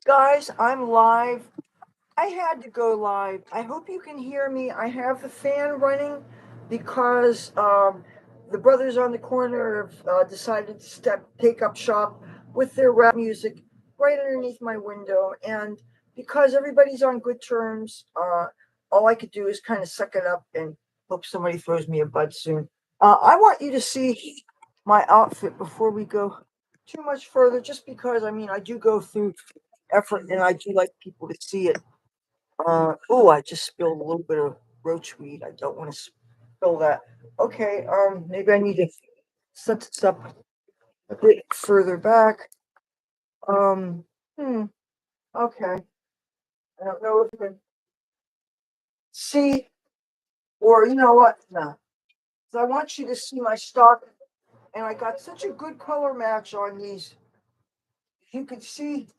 Guys, I'm live. I had to go live. I hope you can hear me. I have the fan running because the brothers on the corner have decided to take up shop with their rap music right underneath my window. And because everybody's on good terms, all I could do is kind of suck it up and hope somebody throws me a bud soon. I want you to see my outfit before we go too much further, just because I do go through effort and I do like people to see it. Oh, I just spilled a little bit of roach weed. I don't want to spill that. Okay, maybe I need to set this up a bit further back. Um, hmm, okay. I don't know if you can see, or you know what? No. So I want you to see my stock, and I got such a good color match on these. If you can see,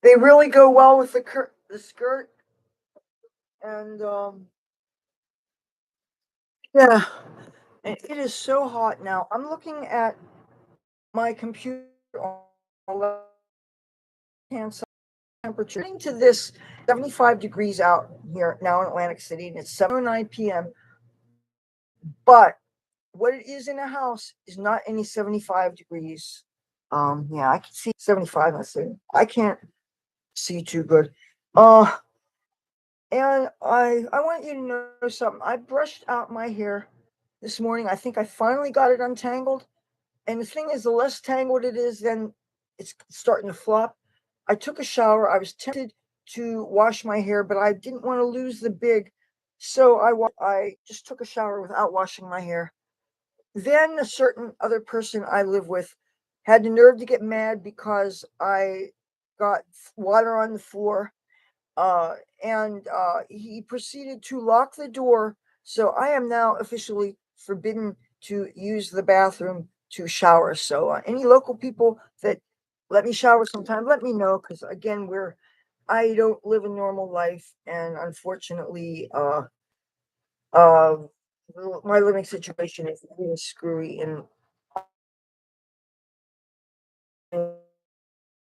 they really go well with the skirt, and yeah. And it is so hot now. I'm looking at my computer on the left hand side temperature. Getting to this 75 degrees out here now in Atlantic City, and it's 7:09 p.m. But what it is in the house is not any 75 degrees. Yeah, I can see 75. I can't see too good. Uh, and I want you to know something. I brushed out my hair this morning. I think I finally got it untangled. And the thing is, the less tangled it is, then it's starting to flop. I took a shower. I was tempted to wash my hair, but I didn't want to lose the big. So I just took a shower without washing my hair. Then a certain other person I live with had the nerve to get mad because I got water on the floor. And he proceeded to lock the door. So I am now officially forbidden to use the bathroom to shower. So any local people that let me shower sometime, let me know, because again, I don't live a normal life, and unfortunately, uh, my living situation is really screwy, and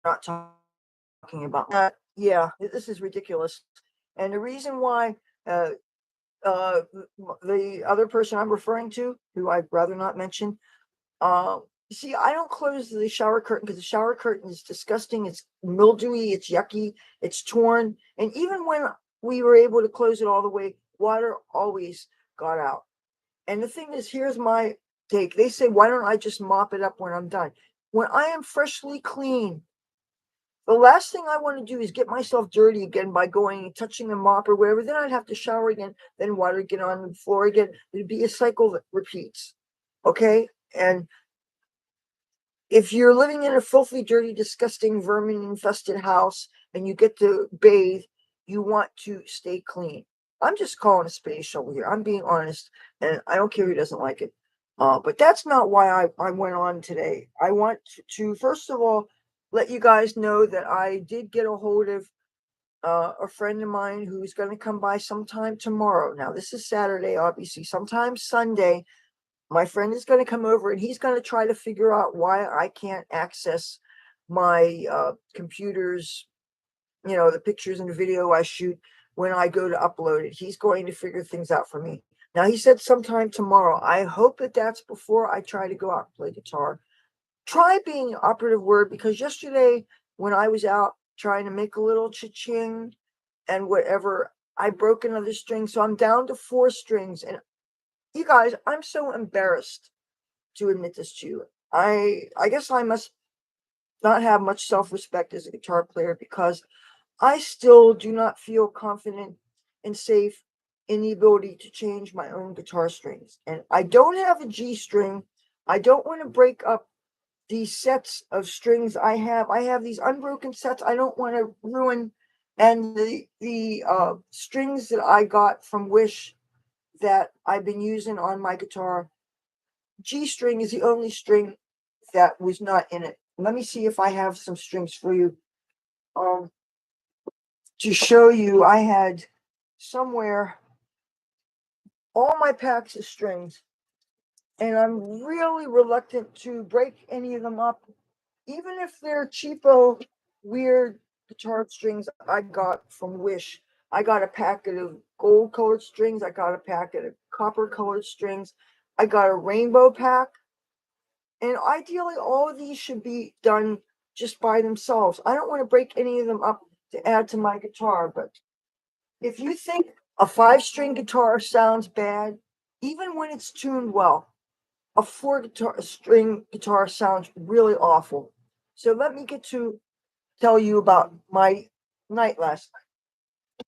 not talking about that. Yeah, this is ridiculous. And the reason why uh, uh, the other person I'm referring to, who I'd rather not mention, see, I don't close the shower curtain because the shower curtain is disgusting. It's mildewy, it's yucky, it's torn. And even when we were able to close it all the way, water always got out. And the thing is, here's my take. They say, why don't I just mop it up when I'm done? When I am freshly clean, the last thing I want to do is get myself dirty again by going and touching the mop or whatever. Then I'd have to shower again, then water get on the floor again. It'd be a cycle that repeats. Okay? And if you're living in a filthy, dirty, disgusting, vermin infested house and you get to bathe, you want to stay clean. I'm just calling a spade a shovel here. I'm being honest, and I don't care who doesn't like it. But that's not why I went on today. I want to, first of all, let you guys know that I did get a hold of a friend of mine who's going to come by sometime tomorrow. Now, this is Saturday, obviously. Sometime Sunday, my friend is going to come over and he's going to try to figure out why I can't access my computer's, the pictures and the video I shoot when I go to upload it. He's going to figure things out for me. Now, he said sometime tomorrow. I hope that that's before I try to go out and play guitar. Try being an operative word, because yesterday when I was out trying to make a little cha-ching and whatever, I broke another string. So I'm down to 4 strings. And you guys, I'm so embarrassed to admit this to you. I guess I must not have much self-respect as a guitar player, because I still do not feel confident and safe in the ability to change my own guitar strings. And I don't have a G string. I don't want to break up these sets of strings I have. I have these unbroken sets I don't want to ruin. And the strings that I got from Wish that I've been using on my guitar, G string is the only string that was not in it. Let me see if I have some strings for you. Um, to show you, I had somewhere all my packs of strings, and I'm really reluctant to break any of them up, even if they're cheapo, weird guitar strings I got from Wish. I got a packet of gold colored strings. I got a packet of copper colored strings. I got a rainbow pack. And ideally, all of these should be done just by themselves. I don't want to break any of them up to add to my guitar, but if you think a 5 string guitar sounds bad, even when it's tuned well, a string guitar sounds really awful. So let me get to tell you about my night last night.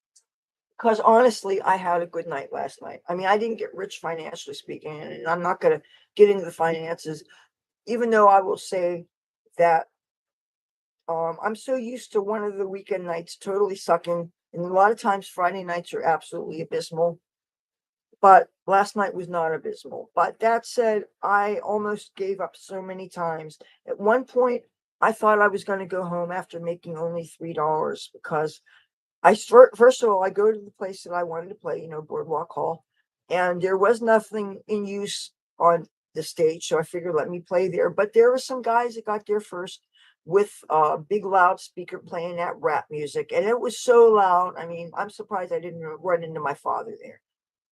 Because honestly, I had a good night last night. I mean, I didn't get rich financially speaking, and I'm not going to get into the finances, even though I will say that I'm so used to one of the weekend nights totally sucking. And a lot of times Friday nights are absolutely abysmal. But last night was not abysmal. But that said, I almost gave up so many times. At one point, I thought I was going to go home after making only $3 because first of all, I go to the place that I wanted to play, Boardwalk Hall, and there was nothing in use on the stage, so I figured let me play there. But there were some guys that got there first with a big loudspeaker playing that rap music, and it was so loud. I mean, I'm surprised I didn't run into my father there.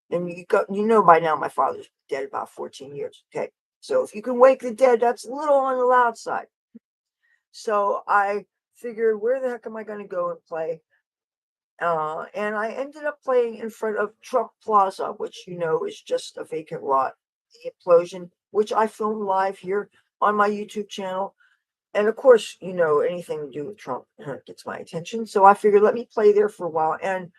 And by now my father's dead about 14 years. Okay, so if you can wake the dead, that's a little on the loud side. So I figured, where the heck am I going to go and play? And I ended up playing in front of Truck Plaza, which is just a vacant lot. The Implosion, which I filmed live here on my YouTube channel. And of course, anything to do with Trump gets my attention. So I figured let me play there for a while. And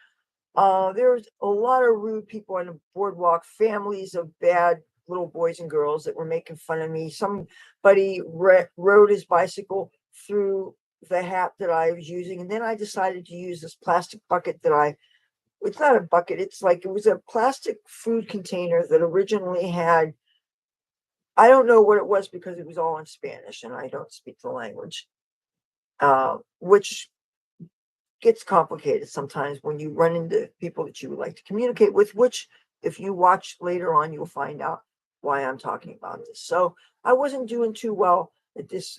there was a lot of rude people on the boardwalk, families of bad little boys and girls that were making fun of me. Somebody rode his bicycle through the hat that I was using, and then I decided to use this plastic bucket it's not a bucket, it was a plastic food container that originally had, I don't know what it was because it was all in Spanish and I don't speak the language, which gets complicated sometimes when you run into people that you would like to communicate with, which if you watch later on, you'll find out why I'm talking about this. So I wasn't doing too well at this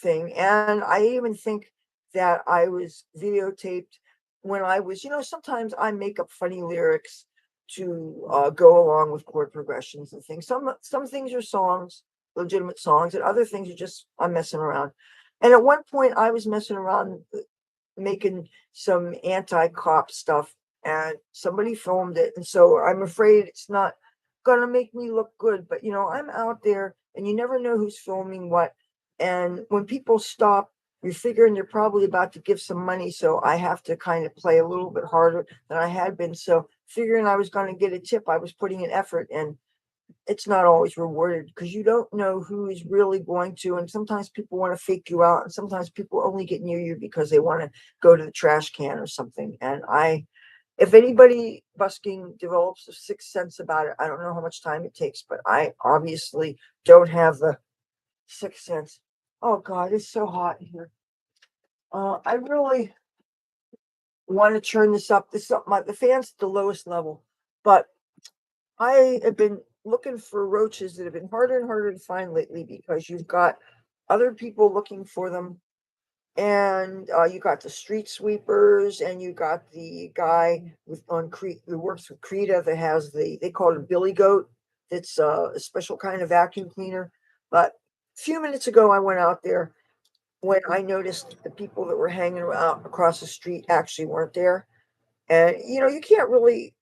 thing. And I even think that I was videotaped when I was, sometimes I make up funny lyrics to go along with chord progressions and things. Some things are songs, legitimate songs, and other things are just I'm messing around. And at one point, I was messing around making some anti-cop stuff and somebody filmed it, and so I'm afraid it's not gonna make me look good, but I'm out there and you never know who's filming what, and when people stop, you're figuring they're probably about to give some money, so I have to kind of play a little bit harder than I had been. So figuring I was going to get a tip, I was putting an effort, and it's not always rewarded because you don't know who is really going to. And sometimes people want to fake you out, and sometimes people only get near you because they want to go to the trash can or something. And if anybody busking develops a sixth sense about it, I don't know how much time it takes, but I obviously don't have the sixth sense. Oh God, it's so hot here. I really want to turn this up. The fan's at the lowest level, but I have been looking for roaches that have been harder and harder to find lately because you've got other people looking for them, and you got the street sweepers, and you got the guy who works with Creta that has they call it a billy goat. It's a special kind of vacuum cleaner. But a few minutes ago, I went out there when I noticed the people that were hanging out across the street actually weren't there, and you can't really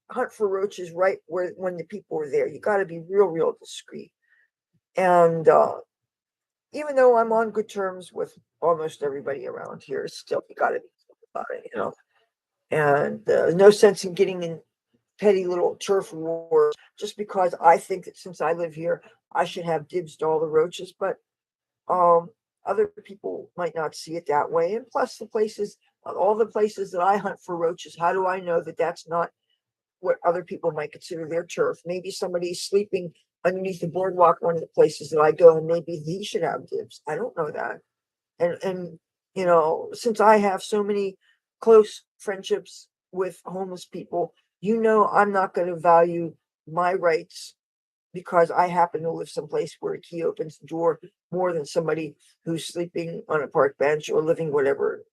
hunt for roaches right where when the people are there. You got to be real discreet. And even though I'm on good terms with almost everybody around here, still you got to be about it. And no sense in getting in petty little turf wars just because I think that since I live here, I should have dibs to all the roaches. But other people might not see it that way. And plus, all the places that I hunt for roaches, how do I know that that's not what other people might consider their turf? Maybe somebody's sleeping underneath the boardwalk, one of the places that I go, and maybe he should have dibs. I don't know that. And since I have so many close friendships with homeless people, I'm not going to value my rights because I happen to live someplace where a key opens the door more than somebody who's sleeping on a park bench or living whatever.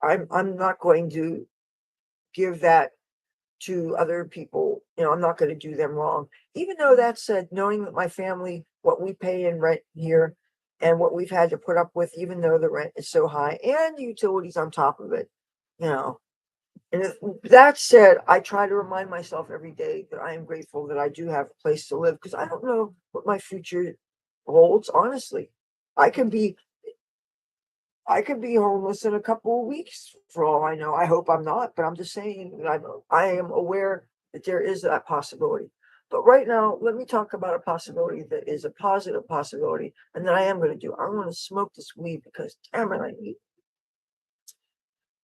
I'm not going to give that to other people. I'm not going to do them wrong. Even though that said, knowing that my family, what we pay in rent here and what we've had to put up with, even though the rent is so high and the utilities on top of it, you know. And that said, I try to remind myself every day that I am grateful that I do have a place to live because I don't know what my future holds, honestly. I can be I could be homeless in a couple of weeks for all I know. I hope I'm not, but I'm just saying that I am aware that there is that possibility. But right now, let me talk about a possibility that is a positive possibility, and that I am going to do. I'm going to smoke this weed because damn it, I need.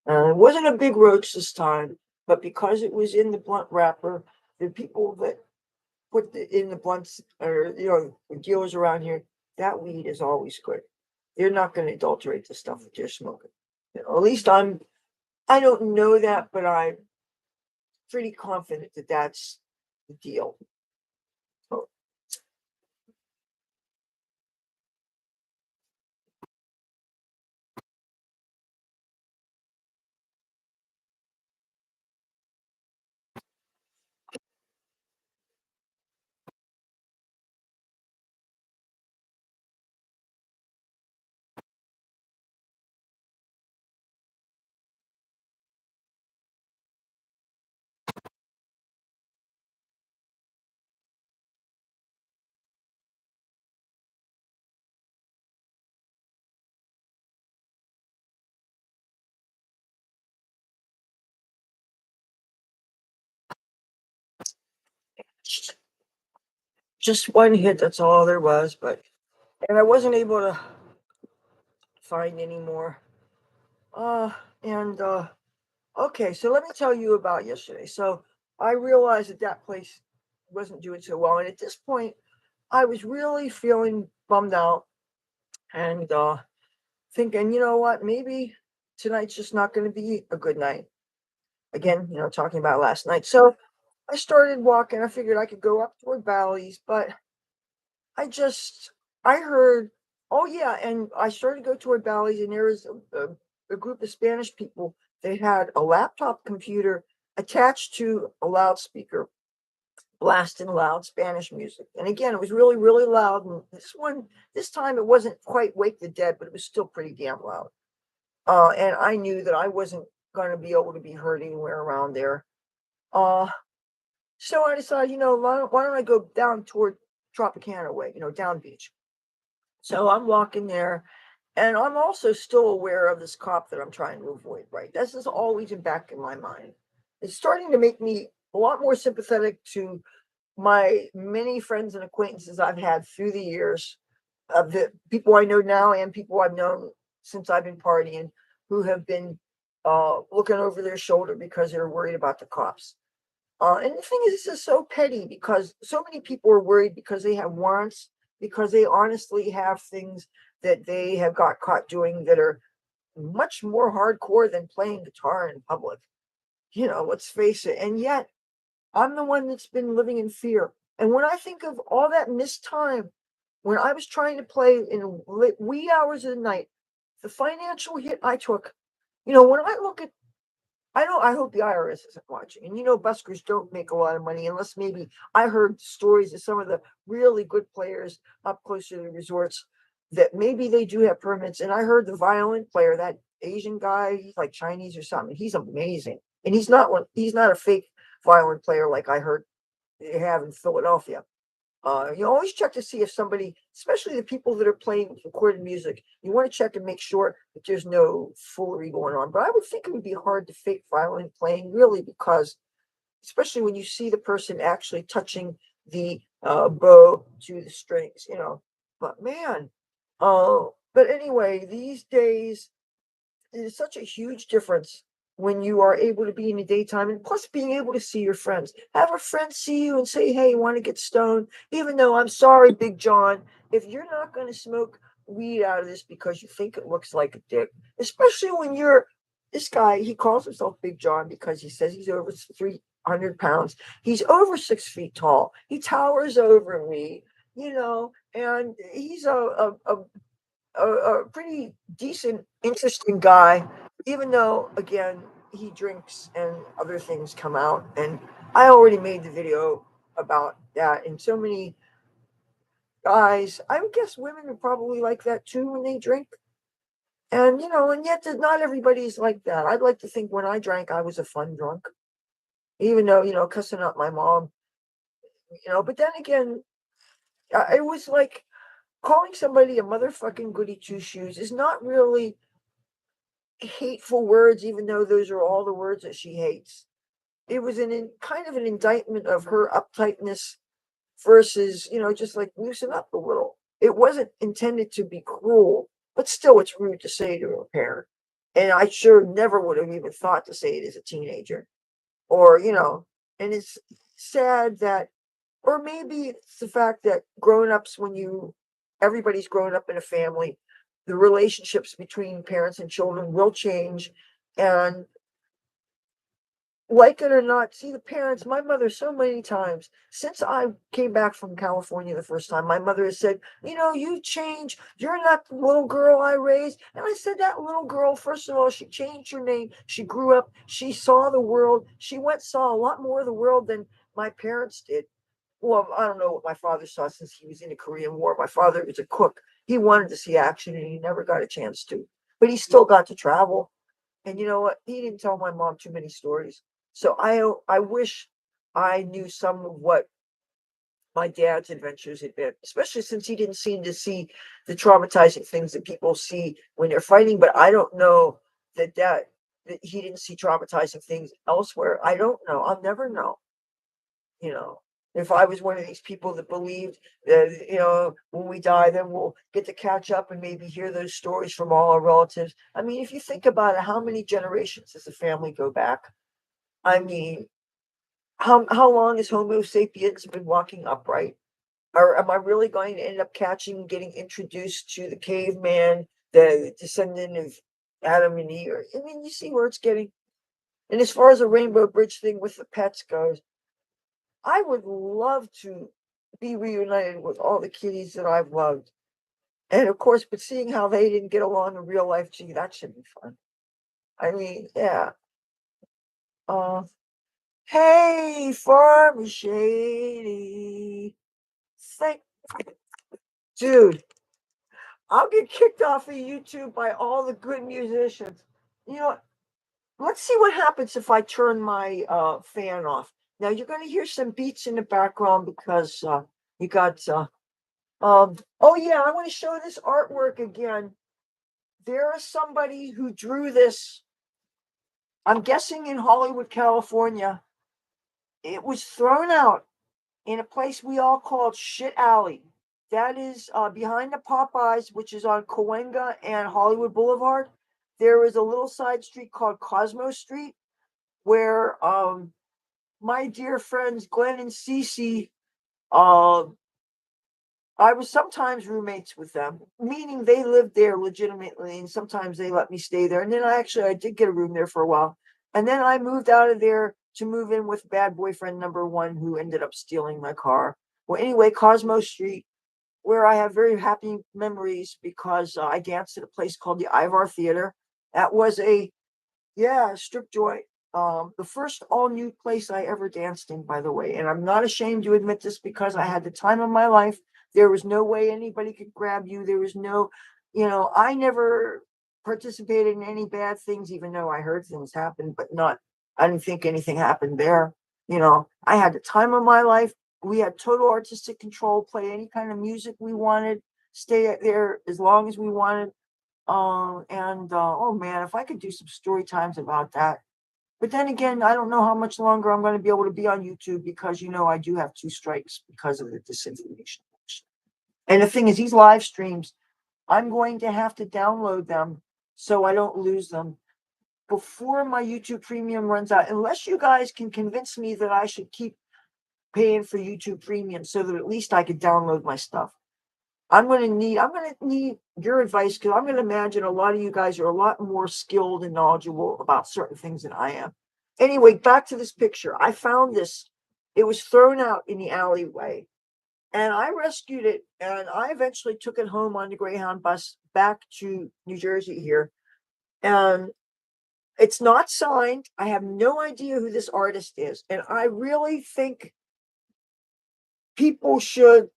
It wasn't a big roach this time, but because it was in the blunt wrapper, the people that put in the blunts, or the dealers around here, that weed is always good. They're not going to adulterate the stuff that they're smoking. At least I don't know that, but I'm pretty confident that that's the deal. So, just one hit, that's all there was, and I wasn't able to find any more. Uh, and Okay, so let me tell you about yesterday. So I realized that that place wasn't doing so well, and at this point, I was really feeling bummed out and thinking, you know what, maybe tonight's just not going to be a good night. Again, talking about last night. So I started walking. I figured I could go up toward Bally's, but I just, I heard, oh yeah, and I started to go toward Bally's, and there was a group of Spanish people. They had a laptop computer attached to a loudspeaker, blasting loud Spanish music. And again, it was really, really loud. And this time, it wasn't quite Wake the Dead, but it was still pretty damn loud. And I knew that I wasn't going to be able to be heard anywhere around there. Uh, so I decided, why don't I go down toward Tropicana way, down beach. So I'm walking there, and I'm also still aware of this cop that I'm trying to avoid, right? This is always in back in my mind. It's starting to make me a lot more sympathetic to my many friends and acquaintances I've had through the years, of the people I know now and people I've known since I've been partying, who have been looking over their shoulder because they're worried about the cops. And the thing is, this is so petty because so many people are worried because they have warrants, because they honestly have things that they have got caught doing that are much more hardcore than playing guitar in public. Let's face it. And yet, I'm the one that's been living in fear. And when I think of all that missed time, when I was trying to play in wee hours of the night, the financial hit I took, when I look at, I hope the IRS isn't watching. And buskers don't make a lot of money unless maybe I heard stories of some of the really good players up close to the resorts that maybe they do have permits. And I heard the violin player, that Asian guy, he's like Chinese or something. He's amazing. And he's not a fake violin player like I heard they have in Philadelphia. You always check to see if somebody, especially the people that are playing recorded music, you want to check and make sure that there's no foolery going on. But I would think it would be hard to fake violin playing, really, because especially when you see the person actually touching the bow to the strings. But man, but anyway, these days there's such a huge difference when you are able to be in the daytime, and plus being able to see your friends. Have a friend see you and say, hey, you want to get stoned? Even though, I'm sorry, Big John, if you're not going to smoke weed out of this because you think it looks like a dick, especially when you're this guy, he calls himself Big John because he says he's over 100 pounds. He's over 6 feet tall. He towers over me, and he's a pretty decent, interesting guy, even though, again, he drinks and other things come out. And I already made the video about that. And so many guys, I would guess women are probably like that too when they drink. And yet not everybody's like that. I'd like to think when I drank, I was a fun drunk, even though, cussing out my mom, but then again, it was like calling somebody a motherfucking goody two shoes is not really hateful words, even though those are all the words that she hates. It was kind of an indictment of her uptightness versus, just like loosen up a little. It wasn't intended to be cruel, but still, it's rude to say to a parent. And I sure never would have even thought to say it as a teenager. Or, and it's sad that, or maybe it's the fact that grown ups, everybody's grown up in a family, the relationships between parents and children will change. And like it or not, see the parents, my mother, so many times since I came back from California the first time, my mother has said, you changed. You're not the little girl I raised. And I said, that little girl, first of all, she changed her name. She grew up. She saw the world. Saw a lot more of the world than my parents did. Well, I don't know what my father saw since he was in the Korean War. My father was a cook. He wanted to see action and he never got a chance to, but he still got to travel. And you know what? He didn't tell my mom too many stories. So I wish I knew some of what my dad's adventures had been, especially since he didn't seem to see the traumatizing things that people see when they're fighting. But I don't know that he didn't see traumatizing things elsewhere. I don't know. I'll never know. You know, if I was one of these people that believed that, when we die, then we'll get to catch up and maybe hear those stories from all our relatives. I mean, if you think about it, how many generations does the family go back? I mean, how long has Homo sapiens been walking upright? Or am I really going to end up getting introduced to the caveman, the descendant of Adam and Eve? I mean, you see where it's getting. And as far as the Rainbow Bridge thing with the pets goes, I would love to be reunited with all the kitties that I've loved. And of course, but seeing how they didn't get along in real life, gee, that should be fun. I mean, yeah. Uh, hey, Farmer Shady. Thank, dude, I'll get kicked off of YouTube by all the good musicians. You know, let's see what happens if I turn my fan off. Now you're going to hear some beats in the background because you got oh yeah, I want to show this artwork again. There is somebody who drew this, I'm guessing in Hollywood, California. It was thrown out in a place we all called Shit Alley. That is behind the Popeyes, which is on Cahuenga and Hollywood Boulevard. There is a little side street called Cosmo Street where my dear friends Glenn and Cece, uh, I was sometimes roommates with them, meaning they lived there legitimately, and sometimes they let me stay there. And then I did get a room there for a while. And then I moved out of there to move in with bad boyfriend number one, who ended up stealing my car. Well, anyway, Cosmo Street, where I have very happy memories because I danced at a place called the Ivar Theater. That was strip joint. The first all new place I ever danced in, by the way. And I'm not ashamed to admit this because I had the time of my life. There was no way anybody could grab you. There was no, I never participated in any bad things, even though I heard things happen, but I didn't think anything happened there. I had the time of my life. We had total artistic control, play any kind of music we wanted, stay there as long as we wanted. Oh man, if I could do some story times about that. But then again, I don't know how much longer I'm going to be able to be on YouTube because I do have 2 strikes because of the disinformation. And the thing is, these live streams, I'm going to have to download them so I don't lose them before my YouTube premium runs out. Unless you guys can convince me that I should keep paying for YouTube premium so that at least I could download my stuff. I'm going to need your advice because I'm going to imagine a lot of you guys are a lot more skilled and knowledgeable about certain things than I am. Anyway, back to this picture. I found this. It was thrown out in the alleyway, and I rescued it, and I eventually took it home on the Greyhound bus back to New Jersey here. And it's not signed. I have no idea who this artist is. And I really think people should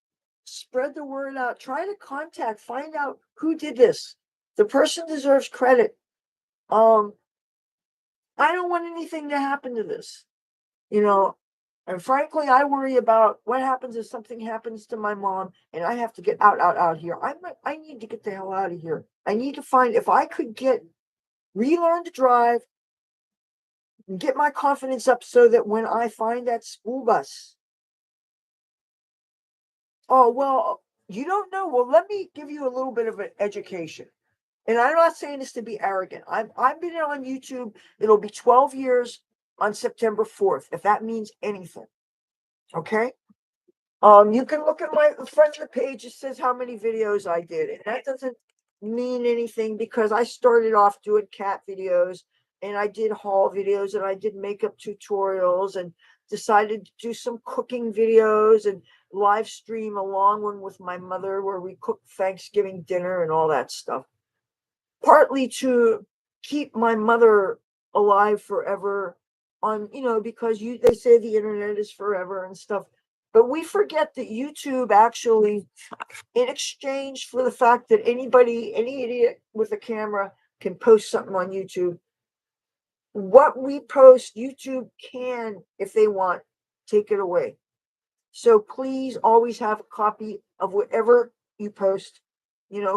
spread the word out, try to contact, find out who did this. The person deserves credit. Um, I don't want anything to happen to this, you know. And frankly, I worry about what happens if something happens to my mom and I have to get out here. I need to get the hell out of here. I need to find if I could relearn to drive and get my confidence up so that when I find that school bus, oh well, you don't know. Well, let me give you a little bit of an education. And I'm not saying this to be arrogant. I've been on YouTube. It'll be 12 years on September 4th, if that means anything. Okay. You can look at my front of the page. It says how many videos I did, and that doesn't mean anything because I started off doing cat videos, and I did haul videos, and I did makeup tutorials, and decided to do some cooking videos and live stream a long one with my mother where we cooked Thanksgiving dinner and all that stuff. Partly to keep my mother alive forever on, because they say the internet is forever and stuff. But we forget that YouTube actually, in exchange for the fact that any idiot with a camera can post something on YouTube, what we post, YouTube can, if they want, take it away. So please always have a copy of whatever you post,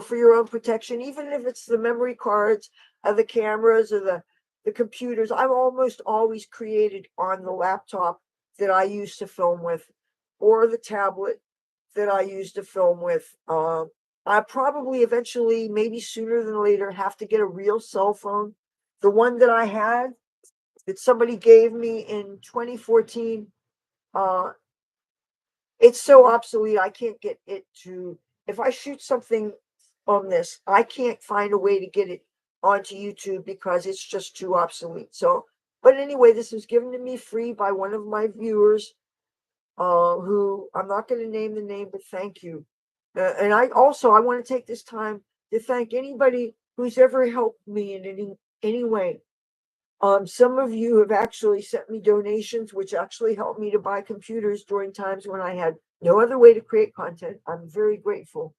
for your own protection, even if it's the memory cards of the cameras or the computers. I've almost always created on the laptop that I use to film with, or the tablet that I use to film with. I probably eventually, maybe sooner than later, have to get a real cell phone. The one that I had that somebody gave me in 2014, it's so obsolete. I can't get it to, if I shoot something on this, I can't find a way to get it onto YouTube because it's just too obsolete. So, but anyway, this was given to me free by one of my viewers, who I'm not going to name the name, but thank you. And I want to take this time to thank anybody who's ever helped me in any way. Some of you have actually sent me donations, which actually helped me to buy computers during times when I had no other way to create content. I'm very grateful.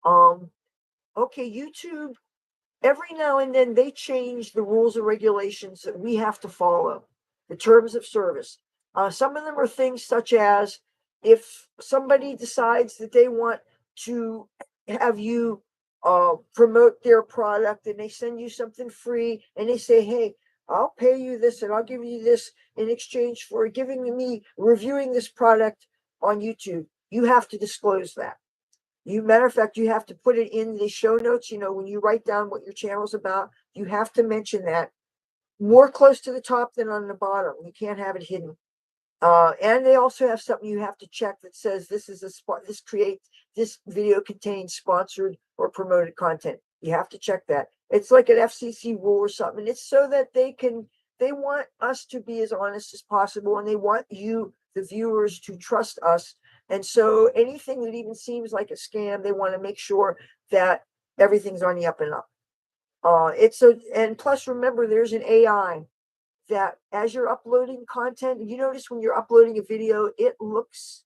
Okay, YouTube, every now and then they change the rules and regulations that we have to follow, the terms of service. Some of them are things such as if somebody decides that they want to have you promote their product and they send you something free and they say, hey, I'll pay you this and I'll give you this in exchange for reviewing this product on YouTube. You have to disclose that. Matter of fact, you have to put it in the show notes. When you write down what your channel's about, you have to mention that more close to the top than on the bottom. You can't have it hidden. And they also have something you have to check that says this video contains sponsored or promoted content. You have to check that. It's like an FCC rule or something. It's so that they want us to be as honest as possible, and they want you, the viewers, to trust us. And so anything that even seems like a scam, they want to make sure that everything's on the up and up. And plus remember, there's an AI that as you're uploading content, you notice when you're uploading a video, it looks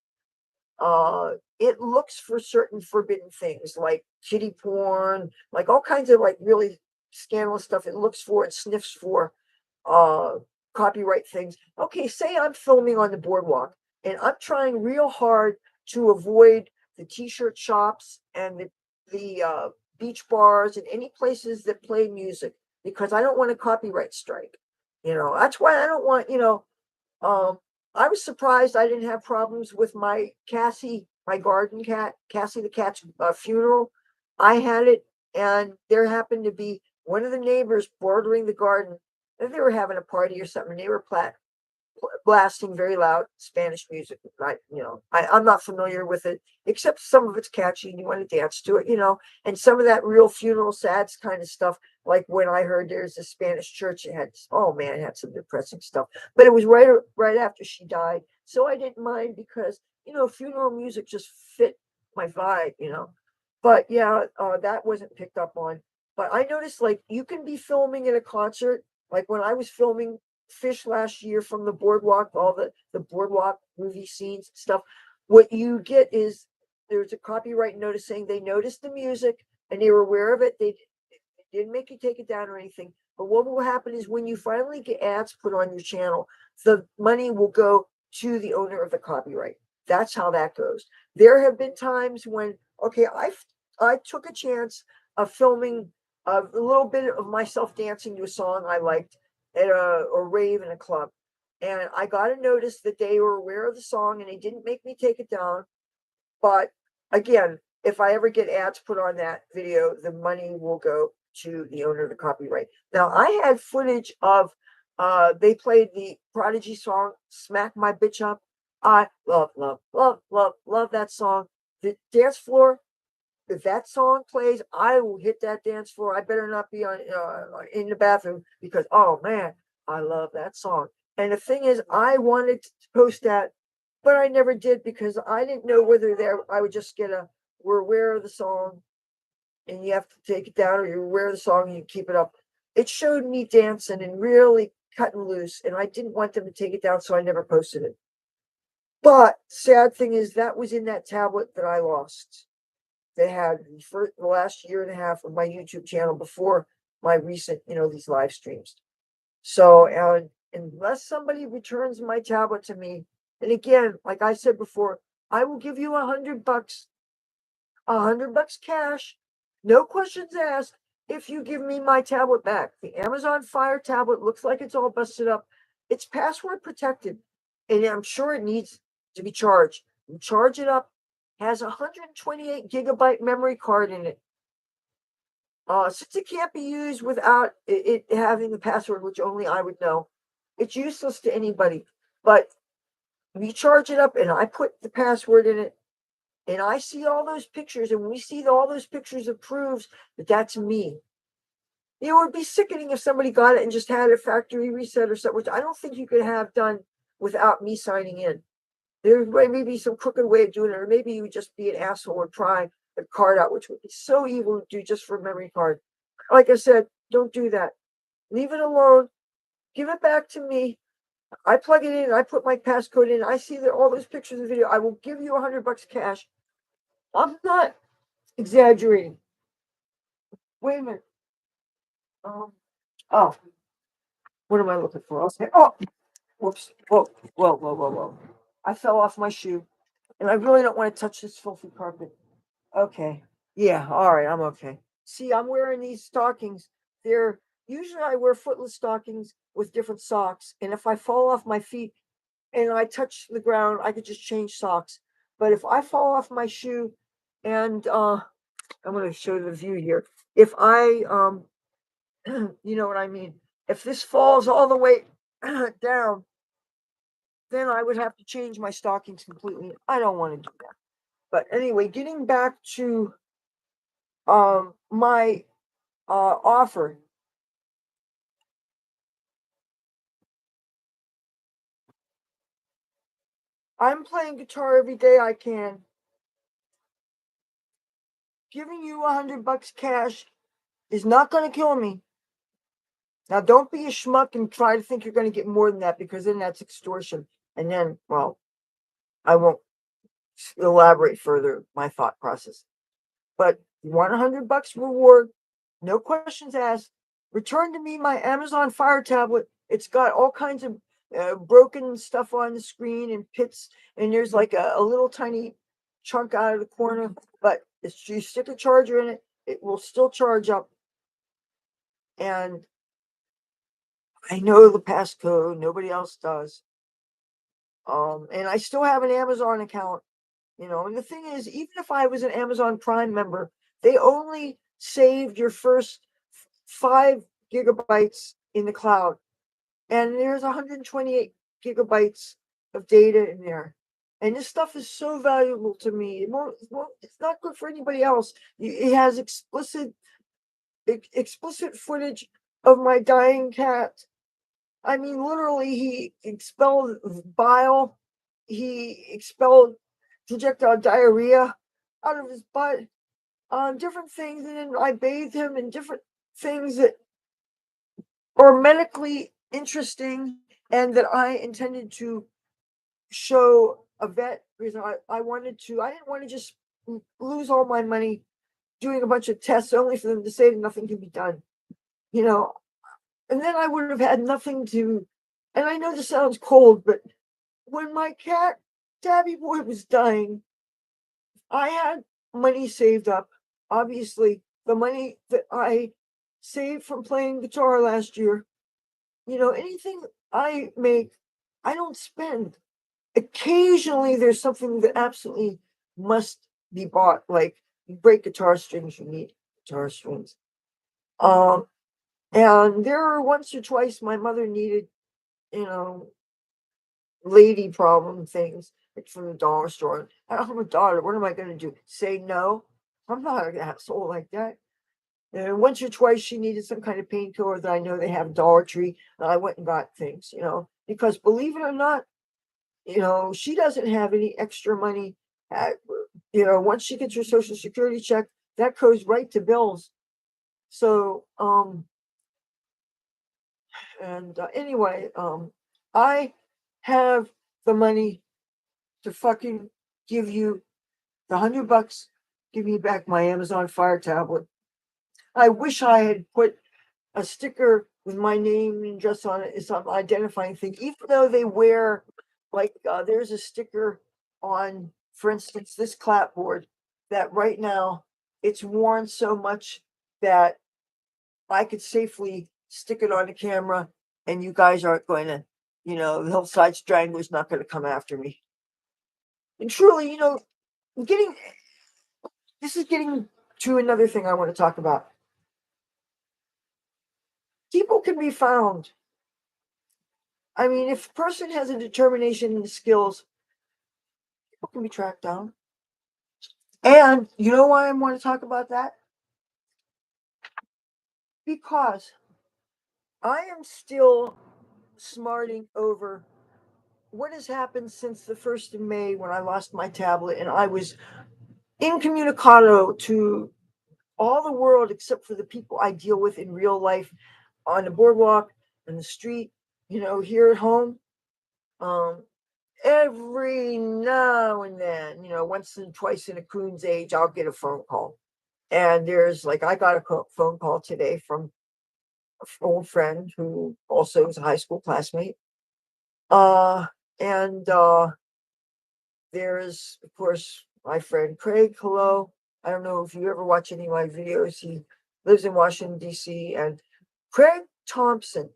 for certain forbidden things like kitty porn, like all kinds of like really scandalous stuff. It looks for and sniffs for copyright things. Okay, say I'm filming on the boardwalk and I'm trying real hard to avoid the t-shirt shops and the beach bars and any places that play music because I don't want a copyright strike. That's why I don't want, I was surprised I didn't have problems with my Cassie, my garden cat, Cassie the cat's funeral. I had it, and there happened to be one of the neighbors bordering the garden, and they were having a party or something. They were blasting very loud Spanish music. I'm not familiar with it, except some of it's catchy and you want to dance to it. And some of that real funeral sads kind of stuff. Like when I heard there's a Spanish church, it had, oh man, it had some depressing stuff. But it was right after she died, so I didn't mind because funeral music just fit my vibe. But yeah, that wasn't picked up on. But I noticed like you can be filming in a concert, like when I was filming Fish last year from the boardwalk, all the boardwalk movie scenes and stuff. What you get is there's a copyright notice saying they noticed the music and they were aware of it. They didn't make you take it down or anything. But what will happen is when you finally get ads put on your channel, the money will go to the owner of the copyright. That's how that goes. There have been times when, okay, I took a chance of filming a little bit of myself dancing to a song I liked at a rave in a club. And I got a notice that they were aware of the song and they didn't make me take it down. But again, if I ever get ads put on that video, the money will go to the owner of the copyright. Now, I had footage of they played the Prodigy song "Smack My Bitch Up." I love, love, love, love, love that song. The dance floor, if that song plays, I will hit that dance floor. I better not be on in the bathroom because oh man, I love that song. And the thing is, I wanted to post that, but I never did because I didn't know whether I would just get a we're aware of the song and you have to take it down, or you're aware of the song and you keep it up. It showed me dancing and really cutting loose, and I didn't want them to take it down, so I never posted it. But sad thing is that was in that tablet that I lost. They had for the last year and a half of my YouTube channel before my recent, these live streams. So, and unless somebody returns my tablet to me, and again, like I said before, I will give you $100, $100 cash, no questions asked, if you give me my tablet back. The Amazon Fire tablet looks like it's all busted up. It's password protected, and I'm sure it needs to be charged. You charge it up, has a 128 gigabyte memory card in it. Since it can't be used without it having the password, which only I would know, it's useless to anybody. But we charge it up, and I put the password in it, and I see all those pictures, and we see all those pictures, it proves that that's me. It would be sickening if somebody got it and just had a factory reset or something, which I don't think you could have done without me signing in. There may be some crooked way of doing it, or maybe you would just be an asshole and pry the card out, which would be so evil to do just for a memory card. Like I said, don't do that. Leave it alone. Give it back to me. I plug it in. I put my passcode in. I see that all those pictures of the video. I will give you $100 cash. I'm not exaggerating. Wait a minute. Oh, what am I looking for? Okay. Oh, whoops. Whoa, whoa, whoa, whoa, whoa. I fell off my shoe, and I really don't want to touch this filthy carpet. Okay. Yeah, all right, I'm okay. See, I'm wearing these stockings. They're usually I wear footless stockings with different socks, and if I fall off my feet and I touch the ground, I could just change socks. But if I fall off my shoe and I'm going to show the view here. If I you know what I mean? If this falls all the way down, then I would have to change my stockings completely. I don't want to do that. But anyway, getting back to my offer. I'm playing guitar every day I can. Giving you $100 cash is not going to kill me. Now, don't be a schmuck and try to think you're going to get more than that, because then that's extortion. And then, well, I won't elaborate further my thought process. But you want $100 reward, no questions asked. Return to me my Amazon Fire tablet. It's got all kinds of broken stuff on the screen and pits, and there's like a little tiny chunk out of the corner. But if you stick a charger in it, it will still charge up. And I know the passcode. Nobody else does. And I still have an Amazon account. And the thing is, even if I was an Amazon Prime member, they only saved your first 5 gigabytes in the cloud, and there's 128 gigabytes of data in there. And this stuff is so valuable to me. It's not good for anybody else. It has explicit footage of my dying cat. I mean, literally, he expelled bile. He expelled projectile diarrhea out of his butt on different things. And then I bathed him in different things that are medically interesting and that I intended to show a vet because I didn't want to just lose all my money doing a bunch of tests only for them to say that nothing can be done, you know. And then I would have had nothing to, and I know this sounds cold, but when my cat, Tabby Boy, was dying, I had money saved up. Obviously, the money that I saved from playing guitar last year, anything I make, I don't spend. Occasionally, there's something that absolutely must be bought, like you break guitar strings, you need guitar strings. And there were once or twice my mother needed, you know, lady problem things like from the dollar store. I'm a daughter. What am I going to do? Say no? I'm not an asshole like that. And once or twice she needed some kind of painkiller that I know they have Dollar Tree, and I went and got things, because believe it or not, she doesn't have any extra money. At, once she gets her Social Security check, that goes right to bills. So, anyway, I have the money to fucking give you the $100, give me back my Amazon Fire tablet. I wish I had put a sticker with my name and address on it as some identifying thing, even though they wear, like, there's a sticker on, for instance, this clapboard that right now it's worn so much that I could safely stick it on the camera and you guys aren't going to, the Hillside Strangler's not going to come after me. And truly, getting this is getting to another thing I want to talk about. People can be found. I mean, if a person has a determination and skills, people can be tracked down. And you know why I want to talk about that? Because I am still smarting over what has happened since the 1st of May when I lost my tablet and I was incommunicado to all the world except for the people I deal with in real life on the boardwalk, in the street, here at home. Every now and then, once and twice in a coon's age, I'll get a phone call. And I got a phone call today from an old friend who also is a high school classmate. And there's, of course, my friend Craig. Hello. I don't know if you ever watch any of my videos. He lives in Washington, D.C. And Craig Thompson,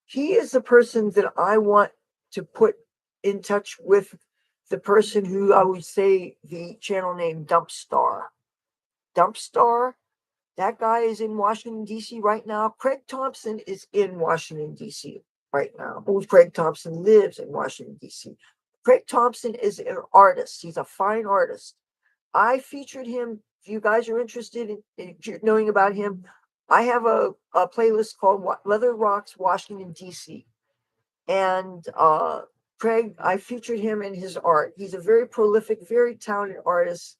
he is the person that I want to put in touch with the person who I would say the channel name Dumpstar. Dumpstar, that guy is in Washington, D.C. right now. Craig Thompson is in Washington, D.C. right now. Craig Thompson lives in Washington, D.C. Craig Thompson is an artist. He's a fine artist. I featured him. If you guys are interested in knowing about him, I have a playlist called Leather Rocks Washington, D.C. And Craig, I featured him in his art. He's a very prolific, very talented artist,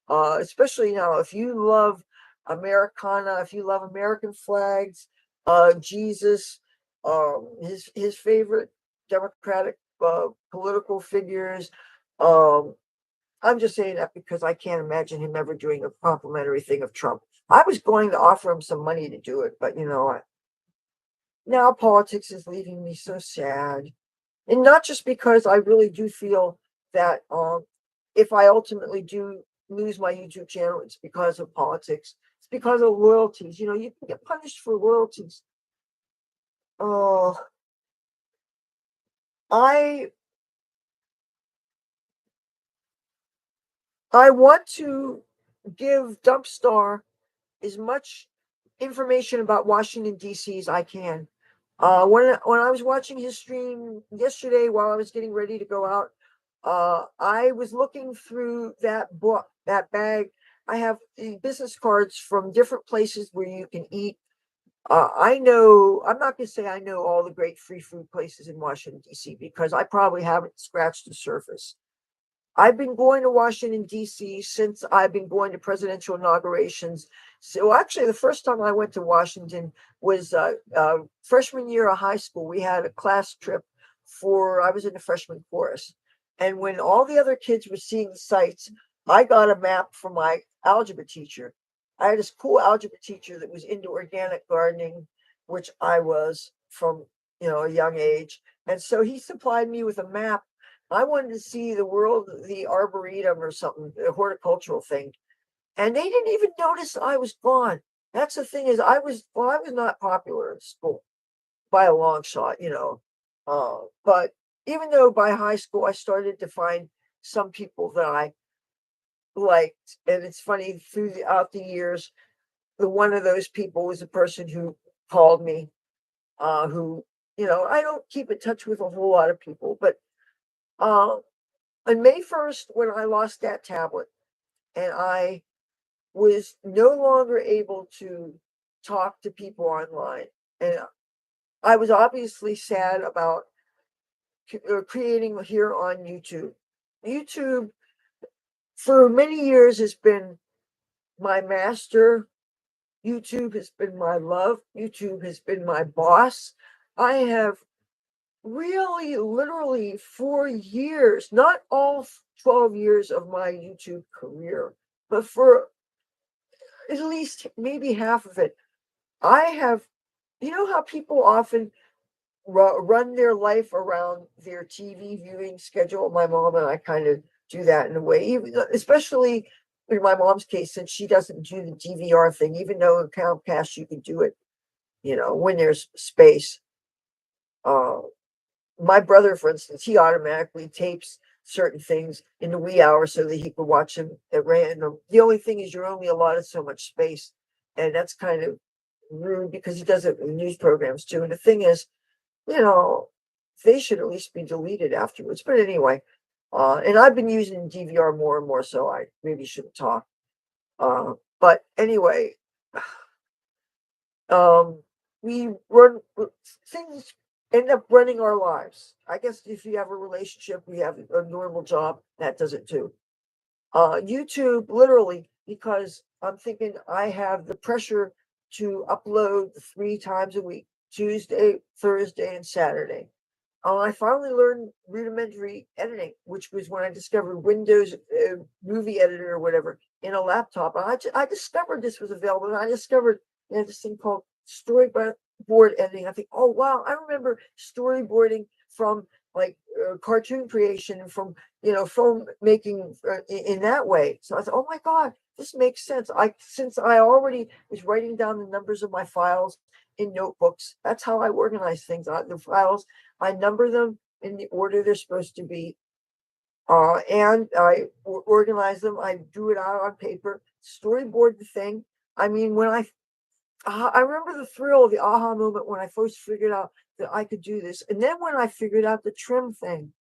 especially now. If you love Americana, if you love American flags, Jesus, his favorite Democratic political figures. I'm just saying that because I can't imagine him ever doing a complimentary thing of Trump. I was going to offer him some money to do it, but now politics is leaving me so sad. And not just because I really do feel that if I ultimately do lose my YouTube channel, it's because of politics. It's because of royalties. You can get punished for royalties. I want to give Dumpstar as much information about Washington, D.C. as I can. When I was watching his stream yesterday while I was getting ready to go out, I was looking through that book, that bag. I have the business cards from different places where you can eat. I know, I'm not going to say I know all the great free food places in Washington, D.C., because I probably haven't scratched the surface. I've been going to Washington, D.C. since I've been going to presidential inaugurations. So actually, the first time I went to Washington was freshman year of high school. We had a class trip I was in the freshman chorus. And when all the other kids were seeing the sights, I got a map from my algebra teacher. I had this cool algebra teacher that was into organic gardening, which I was from, a young age. And so he supplied me with a map. I wanted to see the world, the arboretum or something, a horticultural thing. And they didn't even notice I was gone. That's the thing is I was not popular in school by a long shot. But even though by high school I started to find some people that I liked, and it's funny throughout the years, one of those people was a person who called me, who, I don't keep in touch with a whole lot of people, but uh, on May 1st, when I lost that tablet and I was no longer able to talk to people online, and I was obviously sad about creating here on YouTube. YouTube, for many years, has been my master. YouTube has been my love. YouTube has been my boss. I have really, literally 4 years, not all 12 years of my YouTube career, but for at least maybe half of it, I have, how people often run their life around their TV viewing schedule. My mom and I kind of do that in a way, especially in my mom's case, since she doesn't do the DVR thing, even though in Comcast you can do it, when there's space. Uh, my brother, for instance, he automatically tapes certain things in the wee hours so that he could watch them at random. The only thing is you're only allotted so much space, and that's kind of rude because he does it with news programs too. And the thing is, you know, they should at least be deleted afterwards. But anyway, and I've been using DVR more and more, so I maybe shouldn't talk. But anyway, um, we run things end up running our lives. I guess if you have a relationship, we have a normal job, that does it too. YouTube, literally, because I'm thinking I have the pressure to upload 3 times a week, Tuesday, Thursday, and Saturday. I finally learned rudimentary editing, which was when I discovered Windows movie editor or whatever in a laptop. And I discovered this was available, and I discovered this thing called storyboard editing. I think, oh wow, I remember storyboarding from like cartoon creation and from film making in that way. So I thought, oh my god, this makes sense. Since I already was writing down the numbers of my files in notebooks. That's how I organize things. The files, I number them in the order they're supposed to be, and I organize them. I drew it out on paper, storyboard the thing. I mean, I remember the thrill, the aha moment when I first figured out that I could do this, and then when I figured out the trim thing,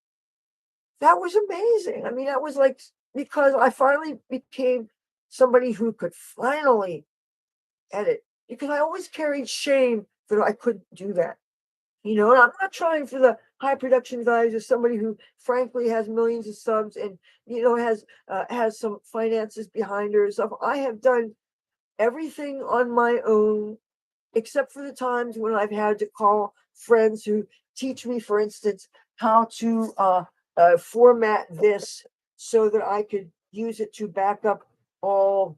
that was amazing. I mean, that was like because I finally became somebody who could finally edit because I always carried shame that I couldn't do that. And I'm not trying for the high production values of somebody who frankly has millions of subs and has some finances behind her and stuff. I have done everything on my own except for the times when I've had to call friends who teach me, for instance, how to format this so that I could use it to back up all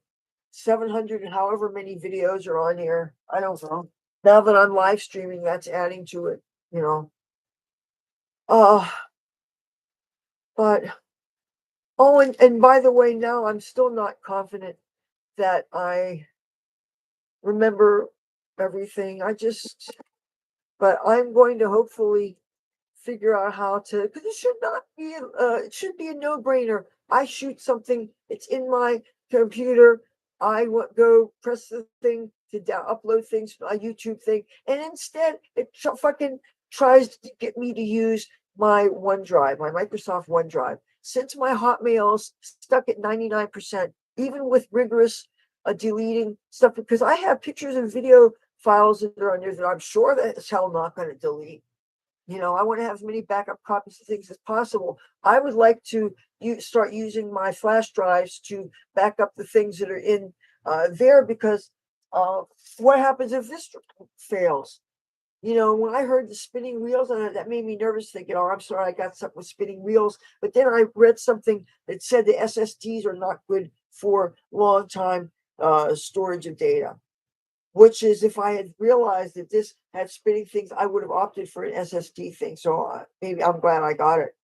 700 and however many videos are on here. I don't know. Now that I'm live streaming, that's adding to it, you know. Uh, but and by the way, now I'm still not confident that I remember everything. But I'm going to hopefully figure out how to, because it should not be, it should be a no brainer. I shoot something, it's in my computer. I would go press the thing to upload things to my YouTube thing, and instead it fucking tries to get me to use my OneDrive, my Microsoft OneDrive. Since my Hotmail's stuck at 99%, even with rigorous deleting stuff, because I have pictures and video files that are on there that I'm sure that it's hell not going to delete. I want to have as many backup copies of things as possible. I would like to start using my flash drives to back up the things that are in there, because what happens if this fails? When I heard the spinning wheels, and that made me nervous, thinking, oh, I'm sorry, I got something with spinning wheels. But then I read something that said the SSDs are not good for long time storage of data, which is, if I had realized that this had spinning things, I would have opted for an SSD thing. So maybe I'm glad I got it.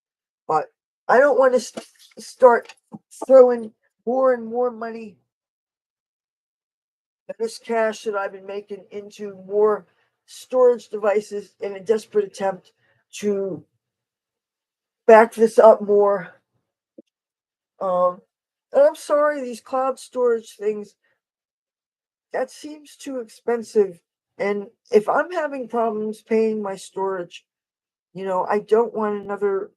But I don't want to start throwing more and more money, this cash that I've been making, into more storage devices in a desperate attempt to back this up more. And I'm sorry, these cloud storage things, that seems too expensive. And if I'm having problems paying my storage, I don't want another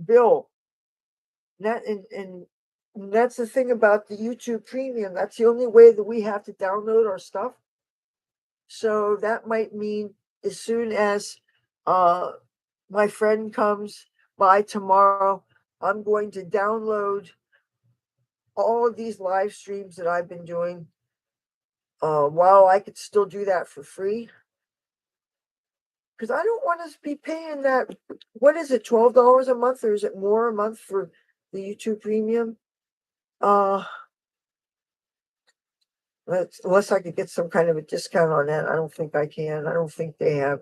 bill. And that's the thing about the YouTube Premium. That's the only way that we have to download our stuff. So that might mean, as soon as my friend comes by tomorrow, I'm going to download all of these live streams that I've been doing, while I could still do that for free. Because I don't want to be paying that. What is it, $12 a month, or is it more a month for the YouTube Premium? Uh, unless I could get some kind of a discount on that. I don't think I can. I don't think they have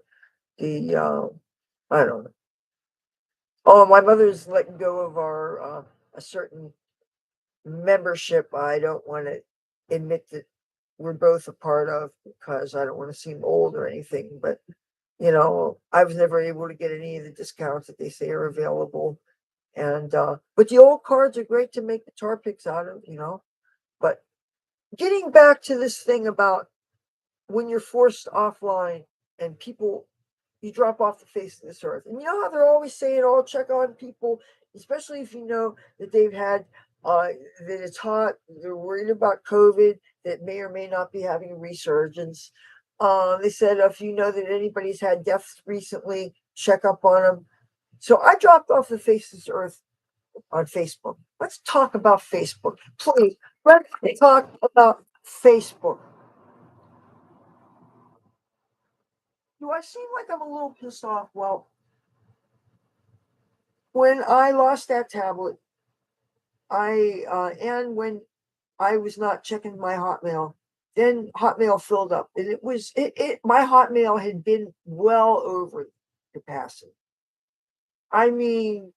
the. I don't know. Oh, my mother's letting go of our a certain membership. I don't want to admit that we're both a part of, because I don't want to seem old or anything. But I was never able to get any of the discounts that they say are available. And but the old cards are great to make guitar picks out of. But getting back to this thing about when you're forced offline and people, you drop off the face of this earth. And you know how they're always saying, oh, check on people, especially if you know that they've had that it's hot, they're worried about COVID, that may or may not be having a resurgence. They said, if you know that anybody's had deaths recently, check up on them. So I dropped off the face of this earth on Facebook. Let's talk about Facebook. Please, let's talk about Facebook. Do I seem like I'm a little pissed off? Well, when I lost that tablet, and when I was not checking my Hotmail, then Hotmail filled up, and my Hotmail had been well over capacity. I mean,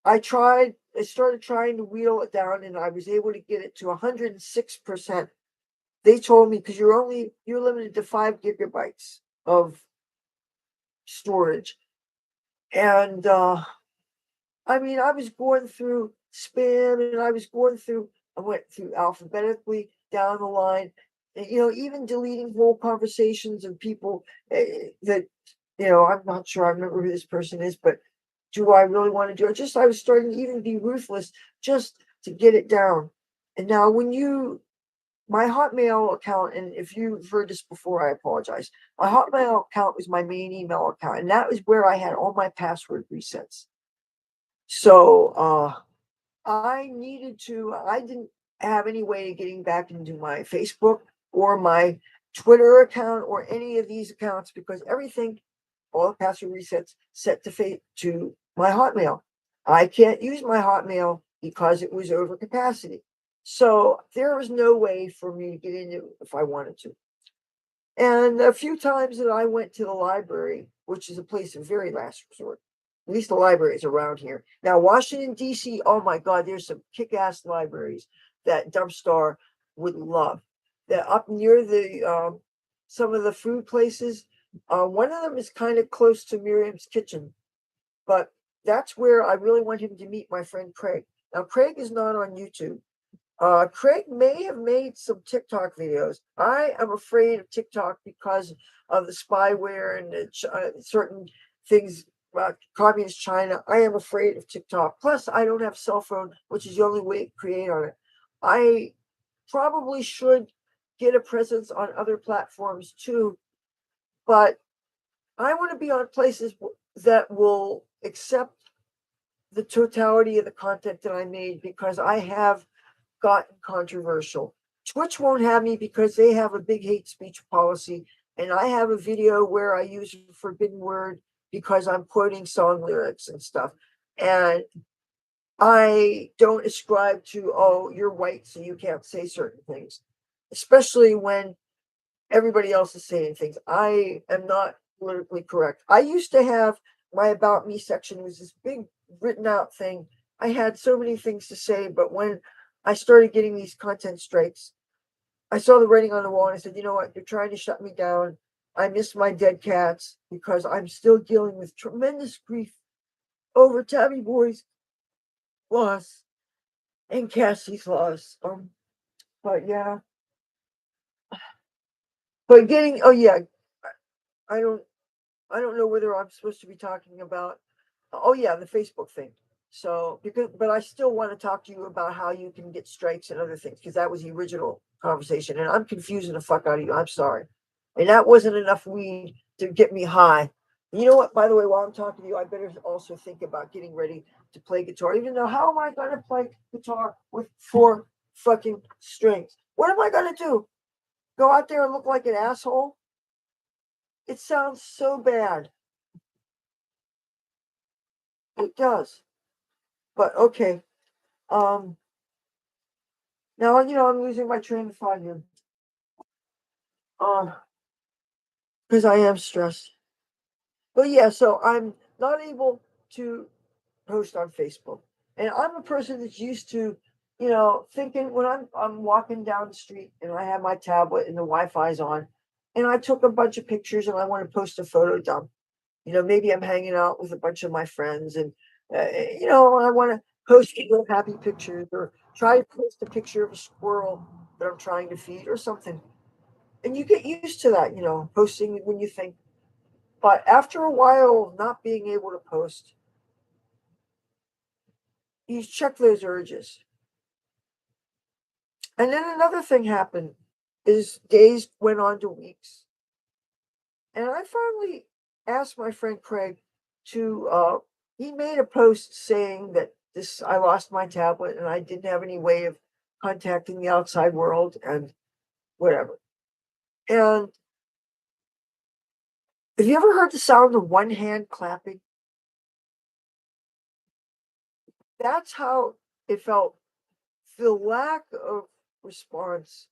I started trying to wheel it down, and I was able to get it to 106%. They told me, because you're limited to 5 gigabytes of storage. And I mean, I was going through spam, and I went through alphabetically down the line, and, even deleting whole conversations of people that, I'm not sure I remember who this person is, but do I really want to do it? I was starting to even be ruthless just to get it down. And now my Hotmail account, and if you've heard this before, I apologize. My Hotmail account was my main email account, and that was where I had all my password resets. So I didn't have any way of getting back into my Facebook or my Twitter account or any of these accounts, because everything, all the password resets, set to my Hotmail. I can't use my Hotmail because it was over capacity. So there was no way for me to get into it if I wanted to. And a few times that I went to the library, which is a place of very last resort, at least the libraries around here. Now, Washington, D.C., oh my God, there's some kick-ass libraries that Dumpstar would love. That up near some of the food places, one of them is kind of close to Miriam's Kitchen, but that's where I really want him to meet my friend Craig. Now, Craig is not on YouTube. Craig may have made some TikTok videos. I am afraid of TikTok because of the spyware and certain things about communist China. I am afraid of TikTok. Plus, I don't have a cell phone, which is the only way to create on it. I probably should get a presence on other platforms too, but I want to be on places that will accept the totality of the content that I made because I have gotten controversial. Twitch won't have me because they have a big hate speech policy, and I have a video where I use a forbidden word because I'm quoting song lyrics and stuff. And I don't ascribe to, oh, you're white, so you can't say certain things, especially when everybody else is saying things. I am not politically correct. I used to have my About Me section was this big written out thing. I had so many things to say, but when I started getting these content strikes, I saw the writing on the wall and I said, you know what? You're trying to shut me down. I miss my dead cats because I'm still dealing with tremendous grief over Tabby Boy's loss and Cassie's loss. But yeah, but getting, oh yeah, I don't I don't know whether I'm supposed to be talking about, oh yeah, the Facebook thing. So because, but I still want to talk to you about how you can get strikes and other things because that was the original conversation, and I'm confusing the fuck out of you. I'm sorry, and that wasn't enough weed to get me high. You know what? By the way, while I'm talking to you, I better also think about getting ready to play guitar. Even though, how am I going to play guitar with four fucking strings? What am I going to do? Go out there and look like an asshole? It sounds so bad. It does. But okay. Um Now I'm losing my train of thought here. Because I am stressed. But yeah, so I'm not able to post on Facebook. And I'm a person that's used to, thinking when I'm walking down the street and I have my tablet and the Wi-Fi's on, and I took a bunch of pictures and I want to post a photo dump. Maybe I'm hanging out with a bunch of my friends and, I want to post a little happy pictures or try to post a picture of a squirrel that I'm trying to feed or something. And you get used to that, posting when you think. But after a while of not being able to post, you check those urges. And then another thing happened is days went on to weeks. And I finally asked my friend Craig to he made a post saying that this I lost my tablet and I didn't have any way of contacting the outside world and whatever. And have you ever heard the sound of one hand clapping? That's how it felt. The lack of response.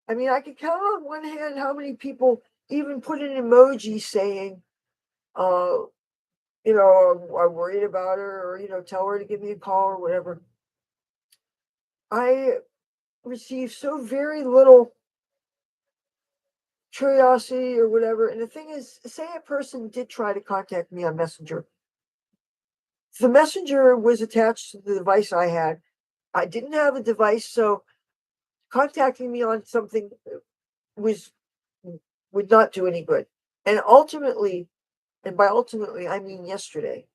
I mean, I could count on one hand how many people even put an emoji saying, uh, I'm worried about her, or, tell her to give me a call or whatever. I received so very little curiosity or whatever. And the thing is, say a person did try to contact me on Messenger. The Messenger was attached to the device I had. I didn't have a device, so contacting me on something was would not do any good. And ultimately, and by ultimately I mean yesterday,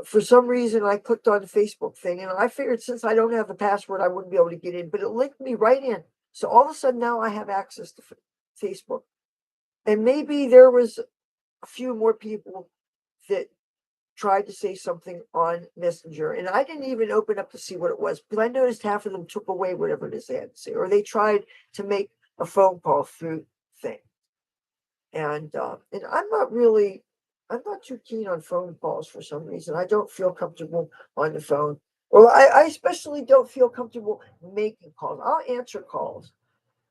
for some reason I clicked on the Facebook thing and I figured since I don't have the password, I wouldn't be able to get in, but it linked me right in. So all of a sudden now I have access to Facebook. And maybe there was a few more people that tried to say something on Messenger. And I didn't even open up to see what it was because I noticed half of them took away whatever it is they had to say, or they tried to make a phone call through thing. And I'm not too keen on phone calls for some reason. I don't feel comfortable on the phone. Well, I especially don't feel comfortable making calls. I'll answer calls,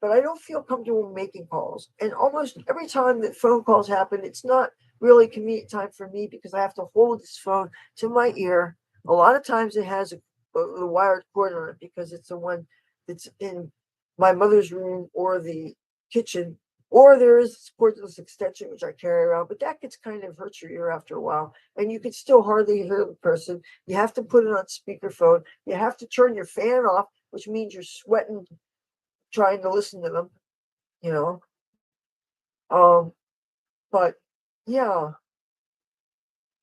but I don't feel comfortable making calls. And almost every time that phone calls happen, it's not really convenient time for me because I have to hold this phone to my ear. A lot of times it has a wired cord on it because it's the one that's in my mother's room or the kitchen, or there is a cordless extension which I carry around, but that gets kind of hurts your ear after a while, and you can still hardly hear the person. You have to put it on speakerphone. You have to turn your fan off which means you're sweating trying to listen to them, you know. Um, but yeah,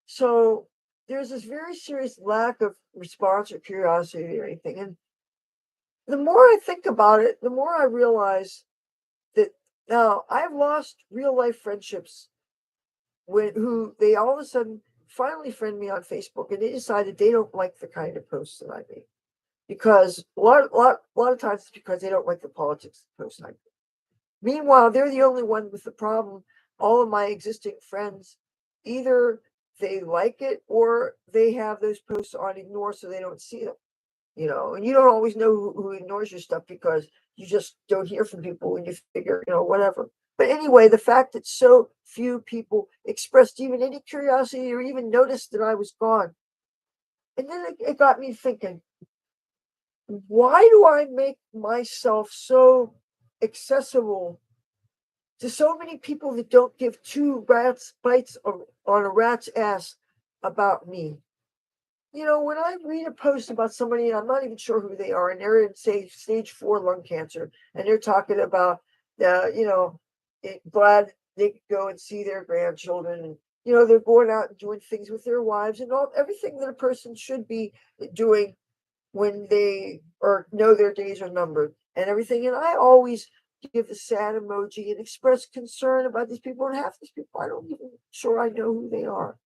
so there's this very serious lack of response or curiosity or anything. And the more I think about it, the more I realize that now I've lost real life friendships when who they all of a sudden finally friend me on Facebook and they decided they don't like the kind of posts that I make. Because a lot of times it's because they don't like the politics of the post I make. Meanwhile, they're the only one with the problem. All of my existing friends, either they like it or they have those posts on ignore so they don't see them. And you don't always know who ignores your stuff because you just don't hear from people and you figure, whatever. But anyway, the fact that so few people expressed even any curiosity or even noticed that I was gone. And then it got me thinking, why do I make myself so accessible to so many people that don't give two rats bites on a rat's ass about me? When I read a post about somebody and I'm not even sure who they are, and they're in, say, stage 4 lung cancer, and they're talking about, glad they could go and see their grandchildren, and they're going out and doing things with their wives and everything that a person should be doing when they or know their days are numbered and everything. And I always give the sad emoji and express concern about these people, and half these people I don't even sure I know who they are.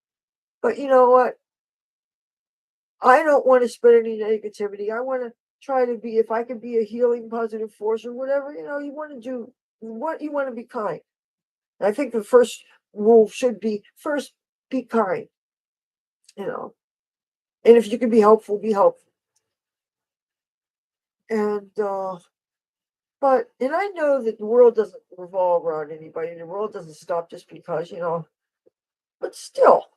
But you know what? I don't want to spread any negativity. I want to try to be, if I can be a healing, positive force or whatever, you want to do what you want to be kind. And I think the first rule should be first, be kind, you know, and if you can be helpful, be helpful. And, and I know that the world doesn't revolve around anybody. The world doesn't stop just because, but still,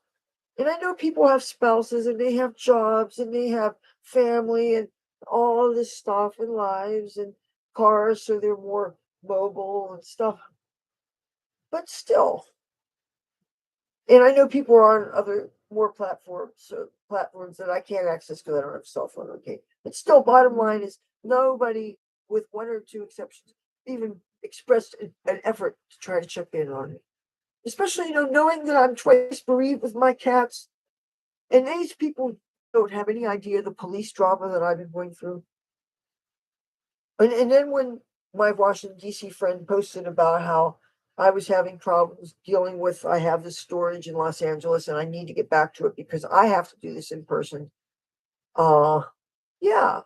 and I know people have spouses and they have jobs and they have family and all this stuff and lives and cars, so they're more mobile and stuff. But still, and I know people are on other more platforms that I can't access because I don't have a cell phone. Okay, but still, bottom line is nobody, with one or two exceptions, even expressed an effort to try to check in on me. Especially, knowing that I'm twice bereaved with my cats. And these people don't have any idea the police drama that I've been going through. And then when my Washington, D.C. friend posted about how I was having problems dealing with, I have this storage in Los Angeles and I need to get back to it because I have to do this in person. Uh, yeah.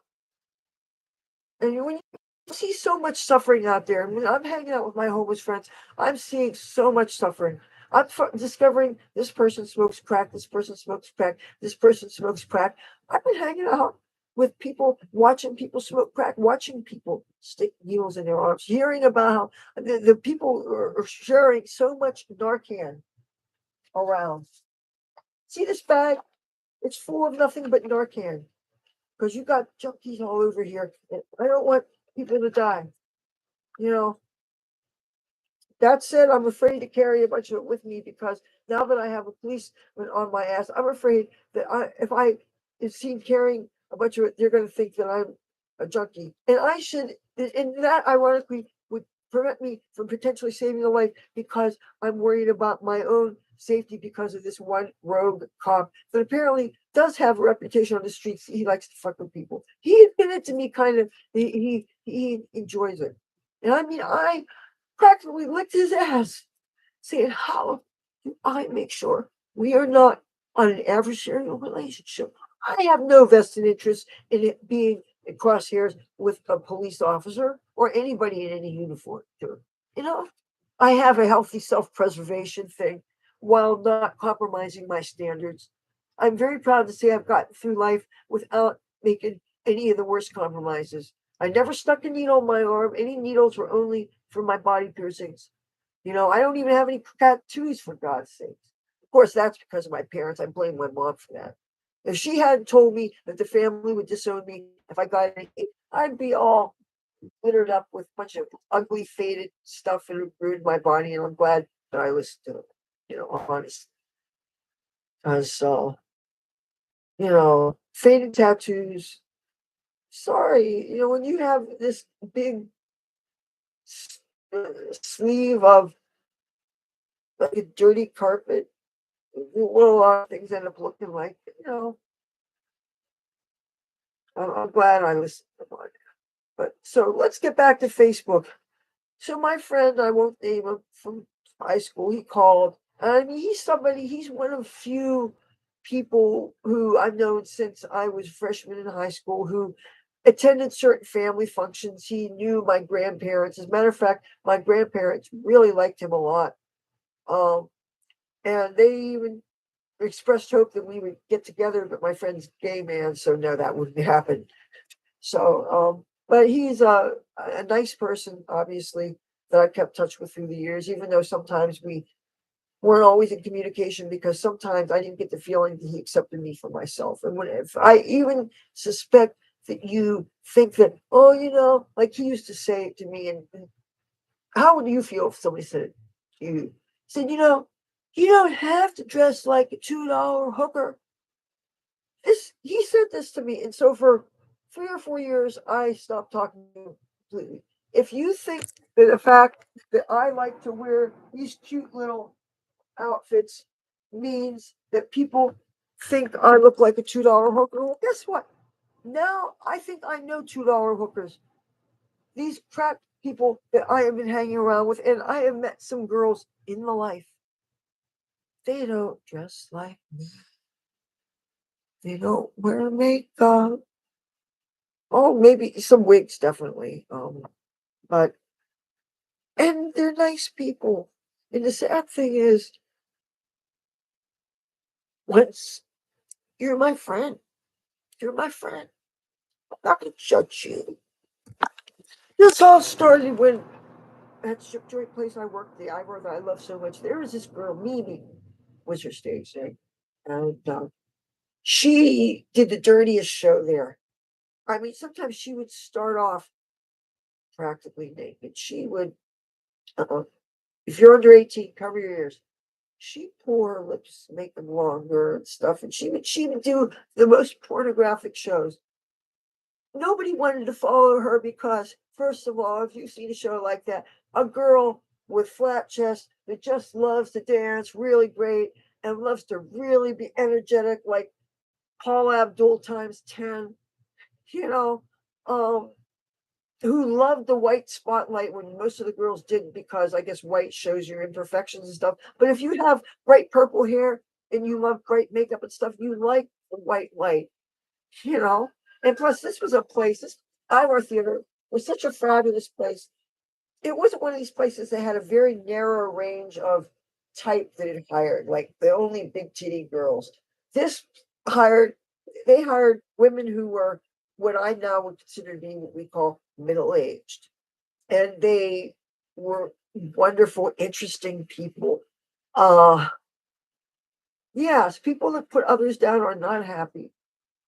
And when you see so much suffering out there, and when I'm hanging out with my homeless friends, I'm seeing so much suffering. I'm discovering this person smokes crack, this person smokes crack, this person smokes crack. I've been hanging out with people, watching people smoke crack, watching people stick needles in their arms, hearing about how the people are sharing so much Narcan around. See this bag? It's full of nothing but Narcan because you got junkies all over here. And I don't want people to die. You know, that said, I'm afraid to carry a bunch of it with me because now that I have a policeman on my ass, I'm afraid that if I is seen carrying a bunch of it, they're going to think that I'm a junkie. And that ironically would prevent me from potentially saving a life because I'm worried about my own safety because of this one rogue cop that apparently does have a reputation on the streets. He likes to fuck with people. He admitted to me kind of, he enjoys it. And I mean, I practically licked his ass, saying, how do I make sure we are not on an adversarial relationship? I have no vested interest in it being in crosshairs with a police officer or anybody in any uniform. You know, I have a healthy self-preservation thing while not compromising my standards. I'm very proud to say I've gotten through life without making any of the worst compromises. I never stuck a needle in my arm. Any needles were only for my body piercings. I don't even have any tattoos, for God's sakes. Of course, that's because of my parents. I blame my mom for that. If she hadn't told me that the family would disown me if I got anything, I'd be all littered up with a bunch of ugly, faded stuff and it ruined my body. And I'm glad that I listened to it, honestly. Because, faded tattoos sorry, when you have this big sleeve of like a dirty carpet, what a lot of things end up looking like, I'm glad I listened to mine. But so let's get back to Facebook. So my friend, I won't name him, from high school, he called. I mean, he's one of few people who I've known since I was a freshman in high school who attended certain family functions. He knew my grandparents. As a matter of fact, my grandparents really liked him a lot. Um, and they even expressed hope that we would get together, but my friend's gay man, so no, that wouldn't happen. So, but he's a nice person, obviously, that I've kept touch with through the years, even though sometimes we weren't always in communication because sometimes I didn't get the feeling that he accepted me for myself. And if I even suspect that you think that, oh, like he used to say it to me, and how would you feel if somebody said it to you? Said, you don't have to dress like a $2 hooker. He said this to me, and so for 3 or 4 years, I stopped talking to him completely. If you think that the fact that I like to wear these cute little outfits means that people think I look like a $2 hooker, well, guess what? Now I think I know $2 hookers. These crap people that I have been hanging around with, and I have met some girls in the life. They don't dress like me. They don't wear makeup. Oh, maybe some wigs, definitely. But and they're nice people. And the sad thing is, once you're my friend, you're my friend. I'm not gonna judge you. This all started when at the joint place I worked, the Ivor that I love so much. There was this girl, Mimi, was her stage name, and she did the dirtiest show there. I mean, sometimes she would start off practically naked. She would, uh, if you're under 18, cover your ears. She'd pour her lips, make them longer and stuff, and she would do the most pornographic shows. Nobody wanted to follow her because, first of all, if you see a show like that, a girl with flat chest that just loves to dance really great and loves to really be energetic, like Paul Abdul times 10, you know, um, who loved the white spotlight when most of the girls didn't, because I guess white shows your imperfections and stuff. But if you have bright purple hair and you love bright makeup and stuff, you like the white light, you know. And plus, this was a place. This Ivor Theater was such a fabulous place. It wasn't one of these places that had a very narrow range of type that it hired, like the only big titty girls. This hired, they hired women who were what I now would consider to be what we call middle aged. And they were wonderful, interesting people. Uh, yes, people that put others down are not happy.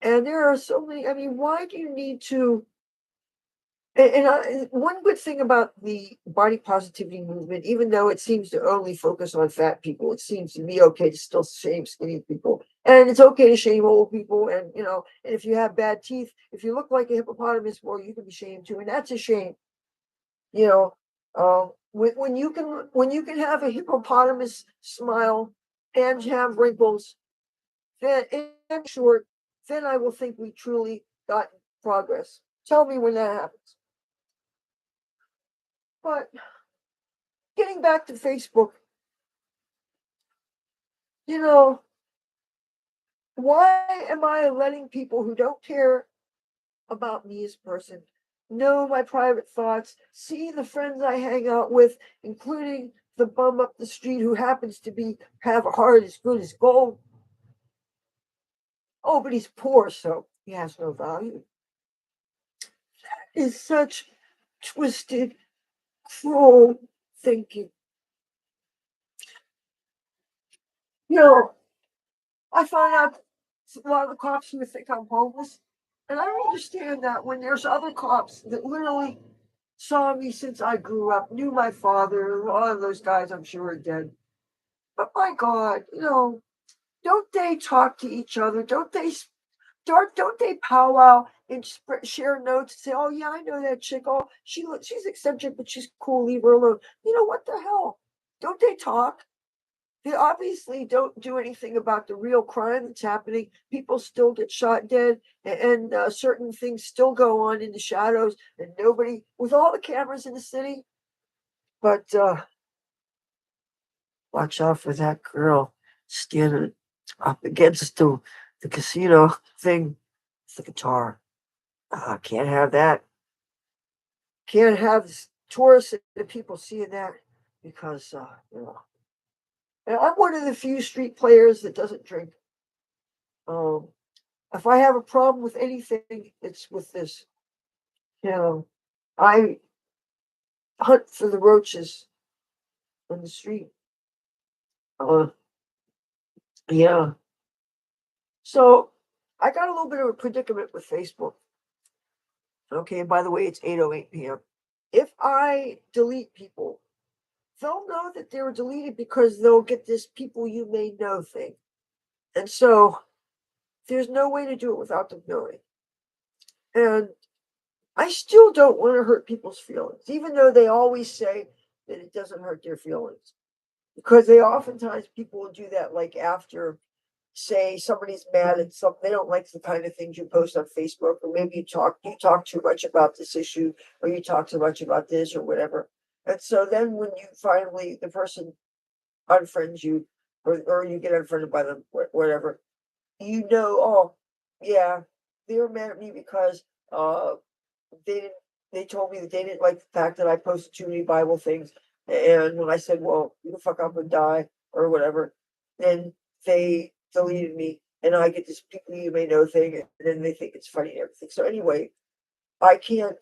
And there are so many, I mean, why do you need to one good thing about the body positivity movement, even though it seems to only focus on fat people, it seems to be okay to still shame skinny people. And it's okay to shame old people. And, and if you have bad teeth, if you look like a hippopotamus, well, you can be shamed too. And that's a shame, you know. When you can have a hippopotamus smile and have wrinkles, then in short, then I will think we truly got progress. Tell me when that happens. But getting back to Facebook, you know, why am I letting people who don't care about me as a person know my private thoughts, see the friends I hang out with, including the bum up the street who happens to have a heart as good as gold? Oh, but he's poor, so he has no value. Is such twisted, cruel thinking. You know, I find out a lot of the cops who think I'm homeless. And I don't understand that when there's other cops that literally saw me since I grew up, knew my father. A lot of those guys, I'm sure, are dead. But my God, don't they talk to each other? Don't they don't they powwow and share notes and say, "Oh yeah, I know that chick. Oh, she's eccentric, but she's cool. Leave her alone." You know what the hell? Don't they talk? They obviously don't do anything about the real crime that's happening. People still get shot dead, and certain things still go on in the shadows, and nobody, with all the cameras in the city. But watch out for that girl standing up against the casino thing with the guitar. Can't have that. Can't have tourists and people seeing that because and I'm one of the few street players that doesn't drink. Um, if I have a problem with anything, it's with this. You know, I hunt for the roaches on the street. Uh, yeah. So I got a little bit of a predicament with Facebook. Okay, and by the way, it's 8:08 p.m. If I delete people, they'll know that they were deleted because they'll get this people you may know thing. And so there's no way to do it without them knowing. And I still don't want to hurt people's feelings, even though they always say that it doesn't hurt their feelings. Because they oftentimes people will do that like after, say, somebody's mad at something, they don't like the kind of things you post on Facebook, or maybe you talk too much about this issue, or you talk too much about this or whatever. And so then when you finally the person unfriends you, or you get unfriended by them, whatever, oh yeah, they were mad at me because they didn't they told me that they didn't like the fact that I posted too many Bible things. And when I said, well, you can fuck up and die or whatever, then they deleted me. And I get this people you may know thing, and then they think it's funny and everything. So anyway, I can't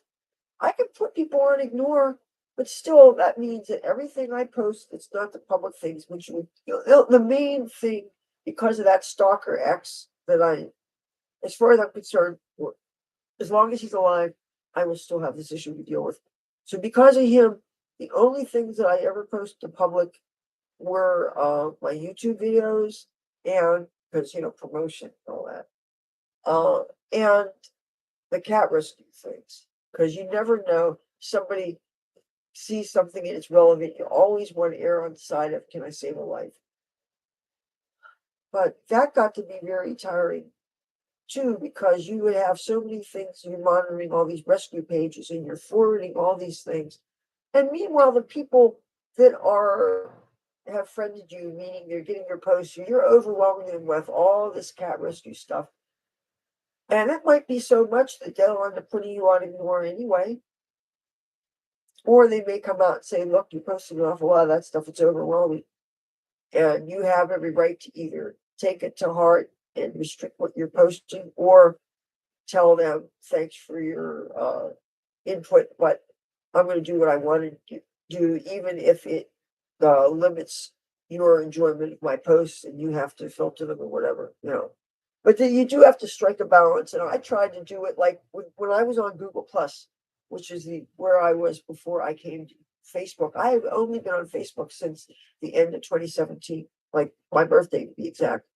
I can put people on ignore, but still that means that everything I post, it's not the public things, which would the main thing because of that stalker X that as far as I'm concerned, as long as he's alive, I will still have this issue to deal with. So because of him, the only things that I ever post to public were my YouTube videos and because promotion and all that, and the cat rescue things. Because you never know, somebody sees something and it's relevant. You always want to err on the side of, can I save a life? But that got to be very tiring too, because you would have so many things, you're monitoring all these rescue pages and you're forwarding all these things. And meanwhile, the people that have friended you, meaning they're getting your posts, you're overwhelming them with all this cat rescue stuff. And it might be so much that they'll end up putting you on ignore anyway. Or they may come out and say, look, you're posting an awful lot of that stuff, it's overwhelming. And you have every right to either take it to heart and restrict what you're posting, or tell them thanks for your input, but I'm going to do what I want to do, even if it limits your enjoyment of my posts and you have to filter them or whatever. But then you do have to strike a balance, and I tried to do it like when I was on Google Plus, which is where I was before I came to Facebook. I have only been on Facebook since the end of 2017, like my birthday to be exact.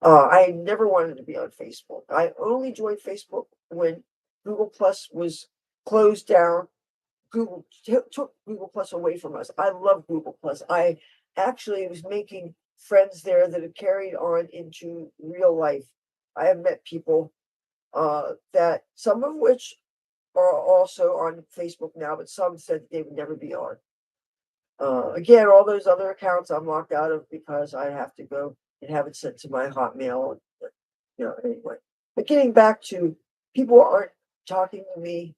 I never wanted to be on Facebook. I only joined Facebook when Google Plus was closed down. Google took Google Plus away from us. I love Google Plus. I actually was making friends there that have carried on into real life. I have met people that some of which are also on Facebook now, but some said they would never be on. Again, all those other accounts I'm locked out of because I have to go and have it sent to my Hotmail. Anyway. But getting back to, people aren't talking to me,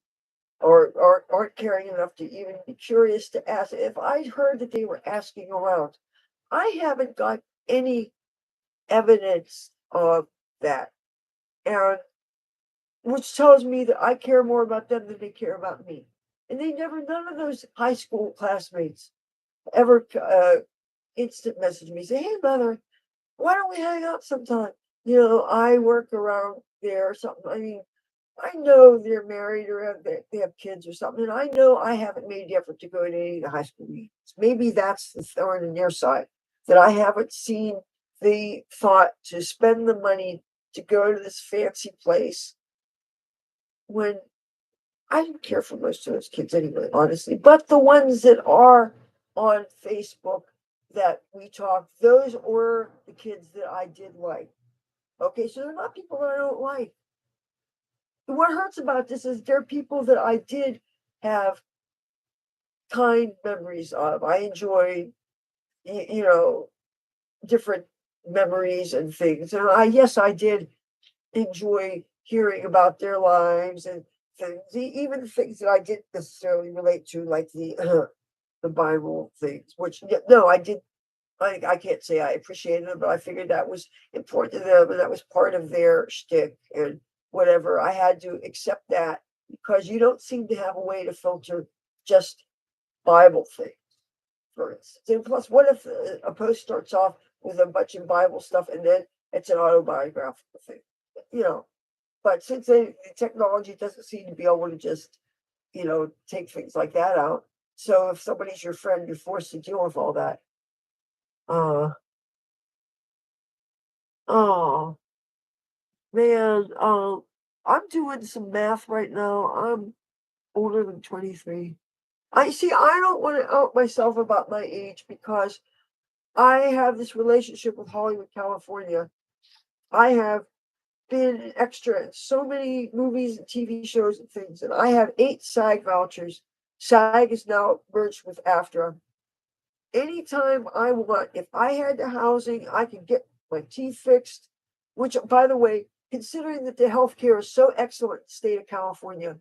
or aren't caring enough to even be curious to ask. If I heard that they were asking around, I haven't got any evidence of that. And which tells me that I care more about them than they care about me. And none of those high school classmates ever instant message me, say, hey, mother, why don't we hang out sometime? I work around there or something. I mean, I know they're married or they have kids or something, and I know I haven't made the effort to go to any of the high school meetings. Maybe that's the thorn in their side, that I haven't seen the thought to spend the money to go to this fancy place when I didn't care for most of those kids anyway, honestly. But the ones that are on Facebook that we talk, those were the kids that I did like. Okay, so they're not people that I don't like. And what hurts about this is they're people that I did have kind memories of. I enjoyed, you know, different memories and things. And yes, I did enjoy hearing about their lives and things, even things that I didn't necessarily relate to, like the Bible things. Which no, I did. I can't say I appreciated them, but I figured that was important to them, and that was part of their shtick and whatever. I had to accept that because you don't seem to have a way to filter just Bible things, for instance. And plus, what if a post starts off with a bunch of Bible stuff and then it's an autobiographical thing? You know, but since the technology doesn't seem to be able to just, take things like that out. So if somebody's your friend, you're forced to deal with all that. Uh, oh man, I'm doing some math right now. I'm older than 23. I see. I don't want to out myself about my age because I have this relationship with Hollywood, California. I have been an extra in so many movies and TV shows and things, and I have 8 SAG vouchers. SAG is now merged with AFTRA. Anytime I want, if I had the housing, I could get my teeth fixed, which, by the way, considering that the healthcare is so excellent in the state of California,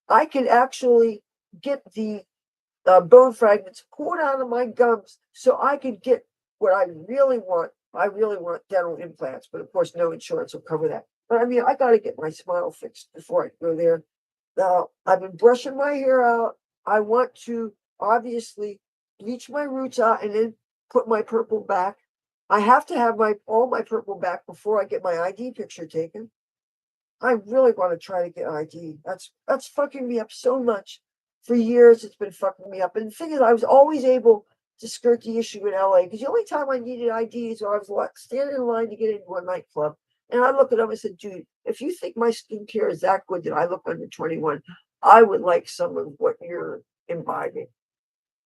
I could actually get the bone fragments pulled out of my gums so I could get what I really want. I really want dental implants, but of course, no insurance will cover that. But I mean, I got to get my smile fixed before I go there. Now, I've been brushing my hair out. I want to obviously bleach my roots out and then put my purple back. I have to have all my purple back before I get my ID picture taken. I really want to try to get ID. That's fucking me up so much. For years, it's been fucking me up. And the thing is, I was always able to skirt the issue in LA because the only time I needed ID is when I was standing in line to get into a nightclub. And I looked at him and said, dude, if you think my skincare is that good that I look under 21, I would like some of what you're imbibing,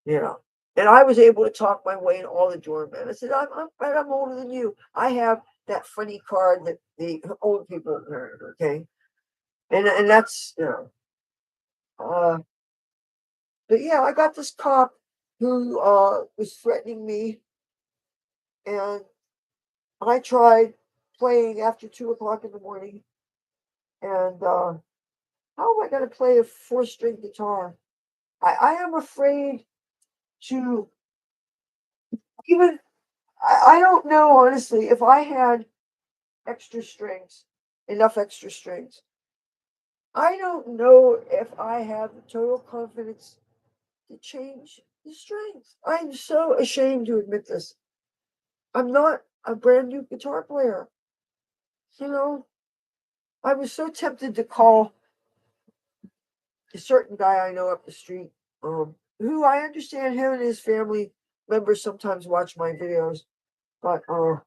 you know. And I was able to talk my way in all the doormen. I said, I'm older than you. I have that funny card that the old people learn, okay? And that's, but yeah, I got this cop who was threatening me, and I tried playing after 2 o'clock in the morning. And how am I going to play a 4-string guitar? I am afraid to even, I don't know, honestly, if I had extra strings, enough extra strings. I don't know if I have the total confidence to change the strings. I'm so ashamed to admit this. I'm not a brand new guitar player. You know, I was so tempted to call a certain guy I know up the street, who I understand him and his family members sometimes watch my videos, but I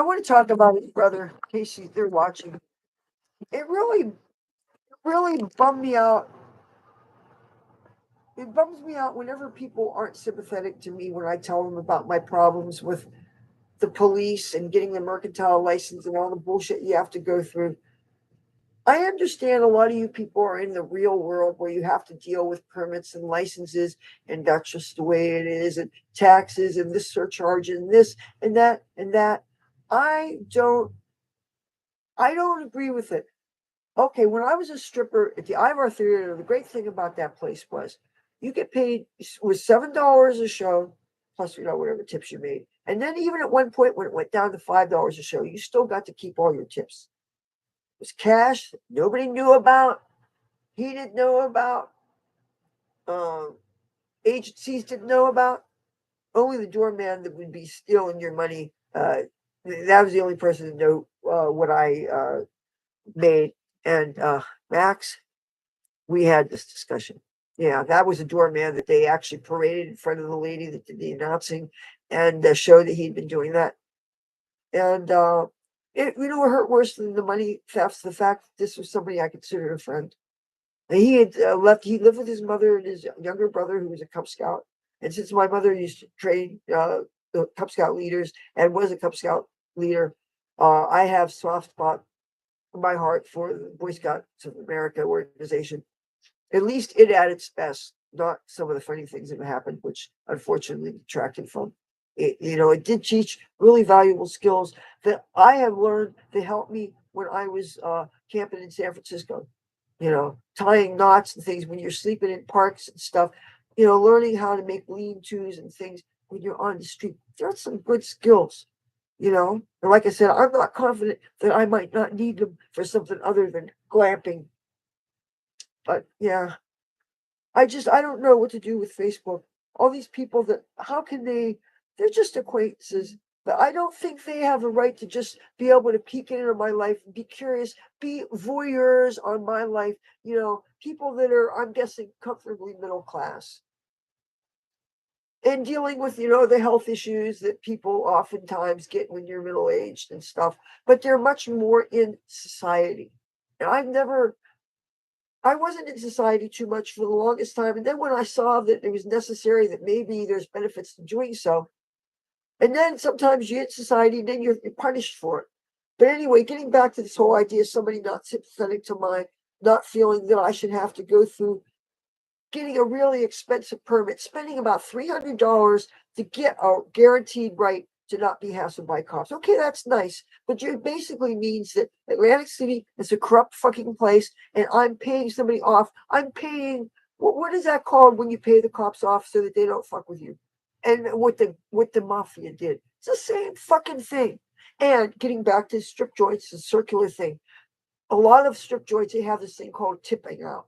want to talk about his brother, Casey. They're watching. It really bummed me out. It bums me out whenever people aren't sympathetic to me when I tell them about my problems with the police and getting the mercantile license and all the bullshit you have to go through. I understand a lot of you people are in the real world where you have to deal with permits and licenses, and that's just the way it is, and taxes and this surcharge and this and that and that. I don't agree with it. Okay, when I was a stripper at the Ivar Theater, the great thing about that place was you get paid with $7 a show, plus whatever tips you made. And then even at one point when it went down to $5 a show, you still got to keep all your tips. It was cash nobody knew about. He didn't know about. Um, Agencies didn't know about. Only the doorman that would be stealing your money. That was the only person to know what I made. And Max, we had this discussion. Yeah, that was a doorman that they actually paraded in front of the lady that did the announcing and showed that he'd been doing that. And what hurt worse than the money thefts? The fact that this was somebody I considered a friend. And he had left. He lived with his mother and his younger brother, who was a Cub Scout. And since my mother used to train the Cub Scout leaders and was a Cub Scout leader, I have soft spot in my heart for the Boy Scouts of America organization. At least it at its best, not some of the funny things that happened, which unfortunately detracted from it. It did teach really valuable skills that I have learned to help me when I was camping in San Francisco. Tying knots and things when you're sleeping in parks and stuff. Learning how to make lean-tos and things when you're on the street. There's some good skills. And like I said, I'm not confident that I might not need them for something other than glamping. But yeah, I don't know what to do with Facebook. All these people how can they're just acquaintances. But I don't think they have a right to just be able to peek into my life, be curious, be voyeurs on my life. People that are, I'm guessing, comfortably middle class and dealing with, the health issues that people oftentimes get when you're middle aged and stuff. But they're much more in society. And I wasn't in society too much for the longest time. And then when I saw that it was necessary, that maybe there's benefits to doing so, and then sometimes you hit society and then you're punished for it. But anyway, getting back to this whole idea of somebody not sympathetic to my not feeling that I should have to go through getting a really expensive permit, spending about $300 to get a guaranteed right to not be hassled by cops. Okay, that's nice, but it basically means that Atlantic City is a corrupt fucking place, and I'm paying somebody off. I'm paying what is that called when you pay the cops off so that they don't fuck with you? And what the mafia did, it's the same fucking thing. And getting back to strip joints, the circular thing. A lot of strip joints, they have this thing called tipping out.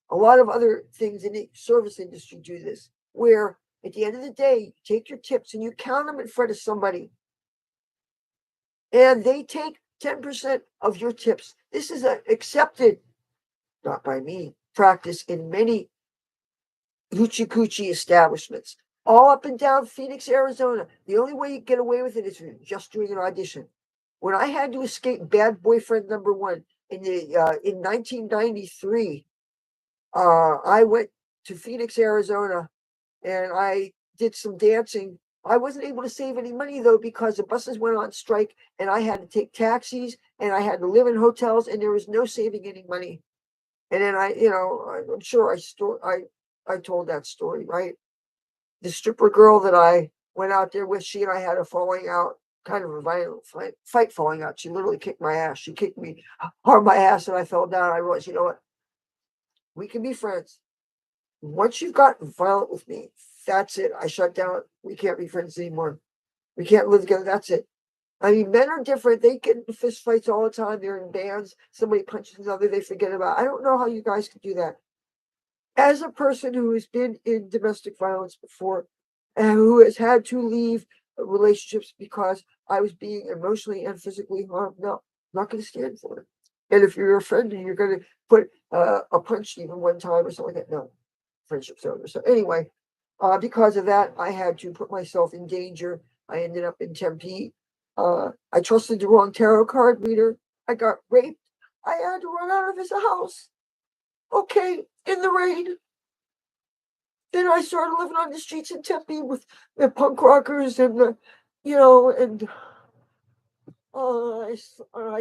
A lot of other things in the service industry do this, where at the end of the day, you take your tips and you count them in front of somebody, and they take 10% of your tips. This is an accepted, not by me, practice in many hoochie coochie establishments, all up and down Phoenix, Arizona. The only way you get away with it is just doing an audition. When I had to escape Bad Boyfriend number one in 1993, I went to Phoenix, Arizona, and I did some dancing. I wasn't able to save any money though because the buses went on strike, and I had to take taxis, and I had to live in hotels, and there was no saving any money. And then I'm sure I told that story, right? The stripper girl that I went out there with, she and I had a falling out, kind of a violent fight falling out. She literally kicked my ass. She kicked me hard my ass, and I fell down. I realized, you know what? We can be friends. Once you've gotten violent with me, that's it. I shut down. We can't be friends anymore. We can't live together. That's it. I mean, men are different. They get in fist fights all the time. They're in bands. Somebody punches another, they forget about it. I don't know how you guys can do that. As a person who has been in domestic violence before and who has had to leave relationships because I was being emotionally and physically harmed, no, I'm not going to stand for it. And if you're offended, you're going to put a punch even one time or something like that. No, friendship's over. So anyway, because of that, I had to put myself in danger. I ended up in Tempe. I trusted the wrong tarot card reader. I got raped. I had to run out of his house. Okay, in the rain. Then I started living on the streets in Tempe with the punk rockers and and I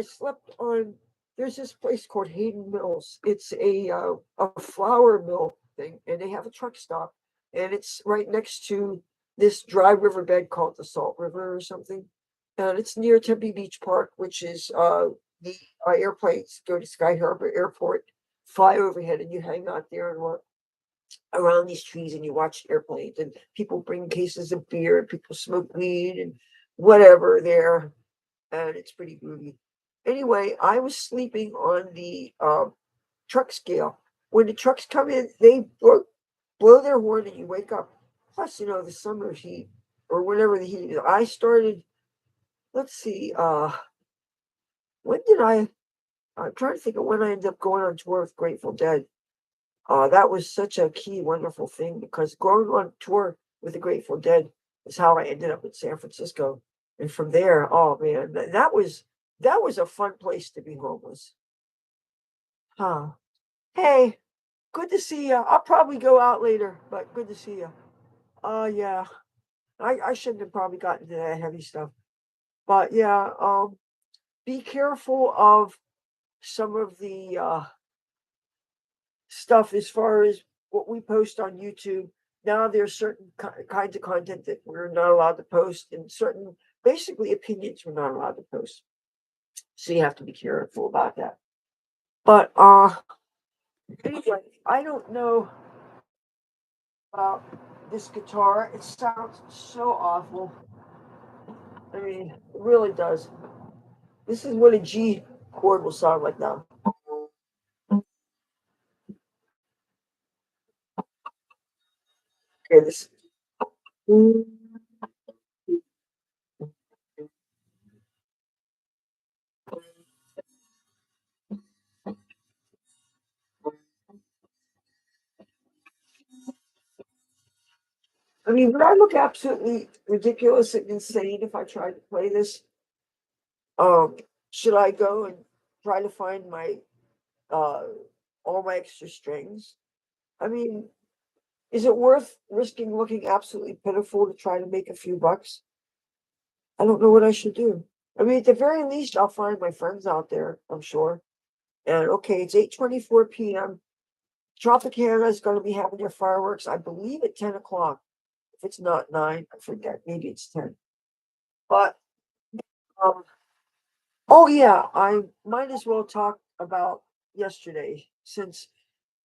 slept on. There's this place called Hayden Mills. It's a flour mill thing, and they have a truck stop, and it's right next to this dry riverbed called the Salt River or something, and it's near Tempe Beach Park, which is the airplanes go to Sky Harbor Airport, fly overhead, and you hang out there and look around these trees and you watch airplanes, and people bring cases of beer and people smoke weed and whatever there, and it's pretty groovy. Anyway, I was sleeping on the truck scale. When the trucks come in, they blow their horn and you wake up. Plus, the summer heat or whatever the heat is. I started, let's see, when did I'm trying to think of when I ended up going on tour with Grateful Dead. That was such a key, wonderful thing because going on tour with the Grateful Dead is how I ended up in San Francisco. And from there, oh man, that was a fun place to be homeless. Huh. Hey, good to see you. I'll probably go out later, but good to see you. Yeah. I shouldn't have probably gotten to that heavy stuff. But yeah, be careful of some of the stuff as far as what we post on YouTube. Now there's certain kinds of content that we're not allowed to post, and certain basically opinions we're not allowed to post. So you have to be careful about that. But anyway, I don't know about this guitar. It sounds so awful. I mean, it really does. This is what a G chord will sound like now. Okay, this. I mean, would I look absolutely ridiculous and insane if I tried to play this? Um, should I go and try to find my uh all my extra strings? I mean, is it worth risking looking absolutely pitiful to try to make a few bucks? I don't know what I should do. I mean, at the very least, I'll find my friends out there, I'm sure. And okay, it's 8:24 p.m. Tropicana is going to be having their fireworks, I believe, at 10 o'clock. If it's not 9, I forget. Maybe it's 10. But um, oh yeah, I might as well talk about yesterday since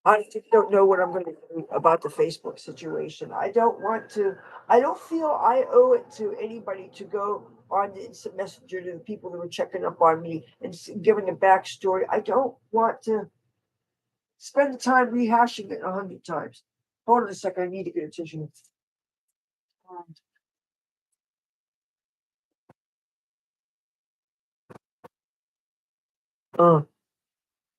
I don't know what I'm going to do about the Facebook situation. I don't feel I owe it to anybody to go on the instant messenger to the people that were checking up on me and giving a backstory. I don't want to spend the time rehashing it 100 times. Hold on a second, I need to get attention. Uh,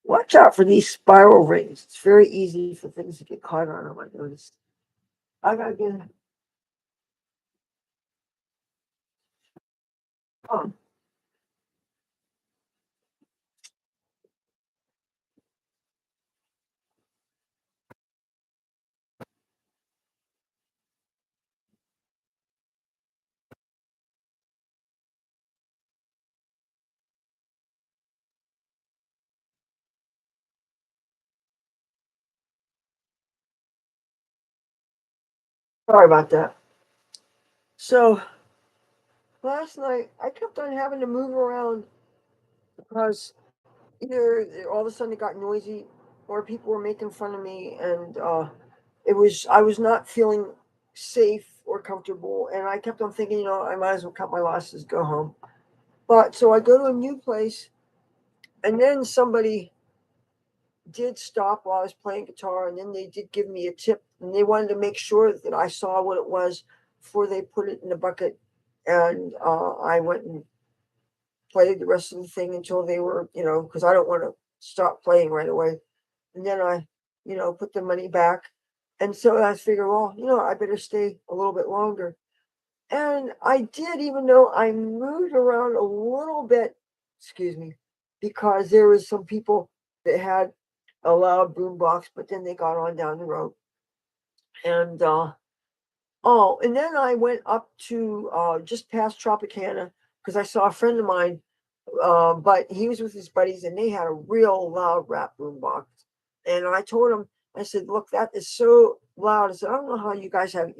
Watch out for these spiral rings. It's very easy for things to get caught on them, I noticed. I gotta get. Oh, sorry about that. So last night I kept on having to move around because either all of a sudden it got noisy or people were making fun of me, and I was not feeling safe or comfortable, and I kept on thinking, I might as well cut my losses, go home. But so I go to a new place, and then somebody did stop while I was playing guitar, and then they did give me a tip, and they wanted to make sure that I saw what it was before they put it in the bucket. And I went and played the rest of the thing until they were, because I don't want to stop playing right away. And then I, put the money back. And so I figured, well, I better stay a little bit longer. And I did, even though I moved around a little bit, excuse me, because there was some people that had a loud boom box, but then they got on down the road. And and then I went up to just past Tropicana because I saw a friend of mine, but he was with his buddies and they had a real loud rap boom box. And I told him, I said, look, that is so loud. I said, I don't know how you guys have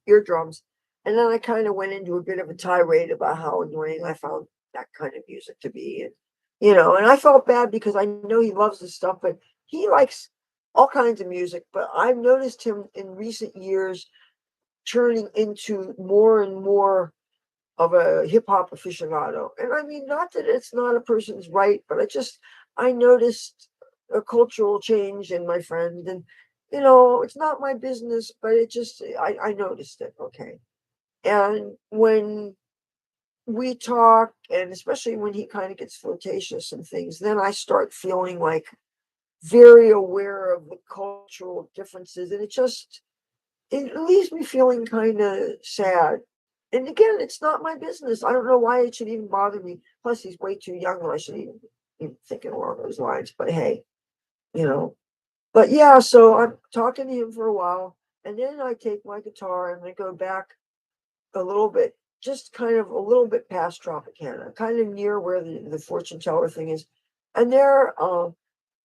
eardrums. And then I kind of went into a bit of a tirade about how annoying I found that kind of music to be. And, and I felt bad because I know he loves this stuff, but he likes all kinds of music. But I've noticed him in recent years turning into more and more of a hip hop aficionado. And I mean, not that it's not a person's right, but I noticed a cultural change in my friend. And, it's not my business, but I noticed it. Okay. And when we talk, and especially when he kind of gets flirtatious and things, then I start feeling like very aware of the cultural differences. And it leaves me feeling kind of sad. And again, it's not my business. I don't know why it should even bother me. Plus, he's way too young. I shouldn't even thinking along those lines. But hey, you know. But yeah, so I'm talking to him for a while, and then I take my guitar and I go back a little bit, just kind of a little bit past Tropicana, kind of near where the fortune teller thing is. And there,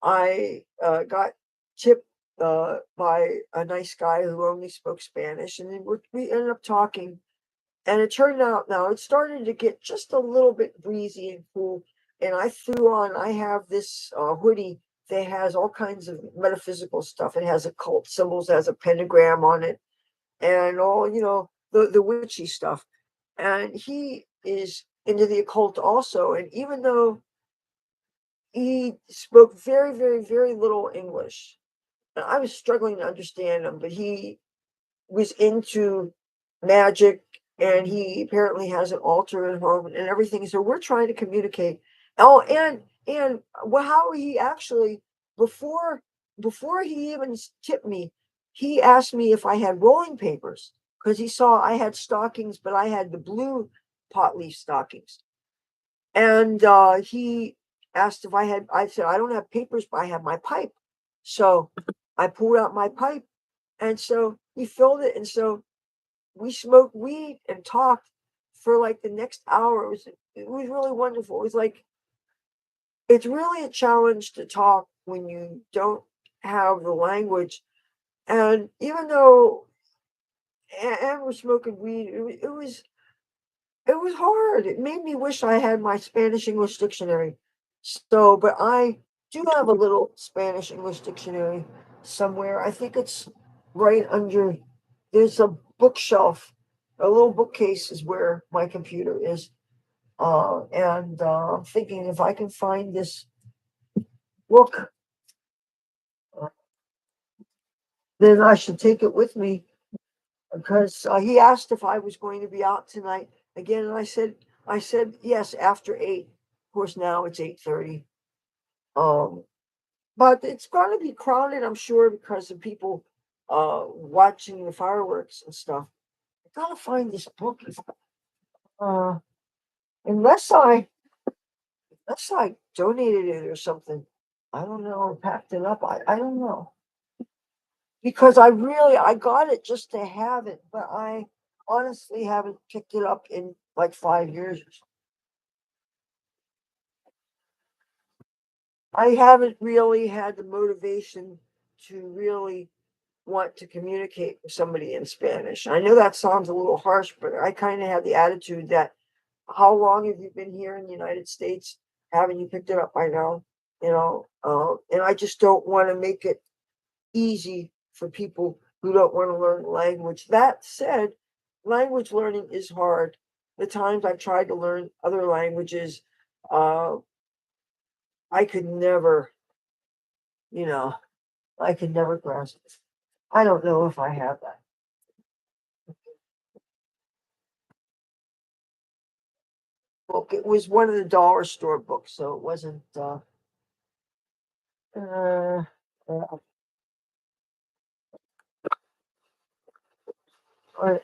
I got tipped by a nice guy who only spoke Spanish, and then we ended up talking. And it turned out now it started to get just a little bit breezy and cool. And I threw on, I have this hoodie that has all kinds of metaphysical stuff. It has occult symbols, has a pentagram on it, and all, the witchy stuff. And he is into the occult also. And even though he spoke very, very, very little English, and I was struggling to understand him, but he was into magic, and he apparently has an altar at home and everything. So we're trying to communicate. Oh, and well, how he actually, before before he even tipped me, he asked me if I had rolling papers, because he saw I had stockings, but I had the blue pot leaf stockings. And he asked if I had. I said I don't have papers, but I have my pipe. So I pulled out my pipe, and so he filled it, and so we smoked weed and talked for like the next hour. It was really wonderful. It was like, it's really a challenge to talk when you don't have the language. And even though and we're smoking weed, it was hard. It made me wish I had my Spanish English dictionary. So, but I do have a little Spanish English dictionary somewhere. I think it's right under, there's a bookshelf, a little bookcase is where my computer is. And I'm thinking if I can find this book, uh, then I should take it with me, because he asked if I was going to be out tonight again, and I said yes after 8. Of course, now it's 8:30. Um, but it's going to be crowded, I'm sure, because of people watching the fireworks and stuff. I gotta find this book. Uh, unless I donated it or something. I don't know, or packed it up. I don't know, because I got it just to have it, but I honestly haven't picked it up in like 5 years. I haven't really had the motivation to really want to communicate with somebody in Spanish. I know that sounds a little harsh, but I kind of have the attitude that, how long have you been here in the United States? Haven't you picked it up by now? And I just don't want to make it easy for people who don't want to learn the language. That said, language learning is hard. The times I've tried to learn other languages, uh, I could never, you know, I could never grasp it. I don't know if I have that book. It was one of the dollar store books, so it wasn't. Uh, uh, uh, uh,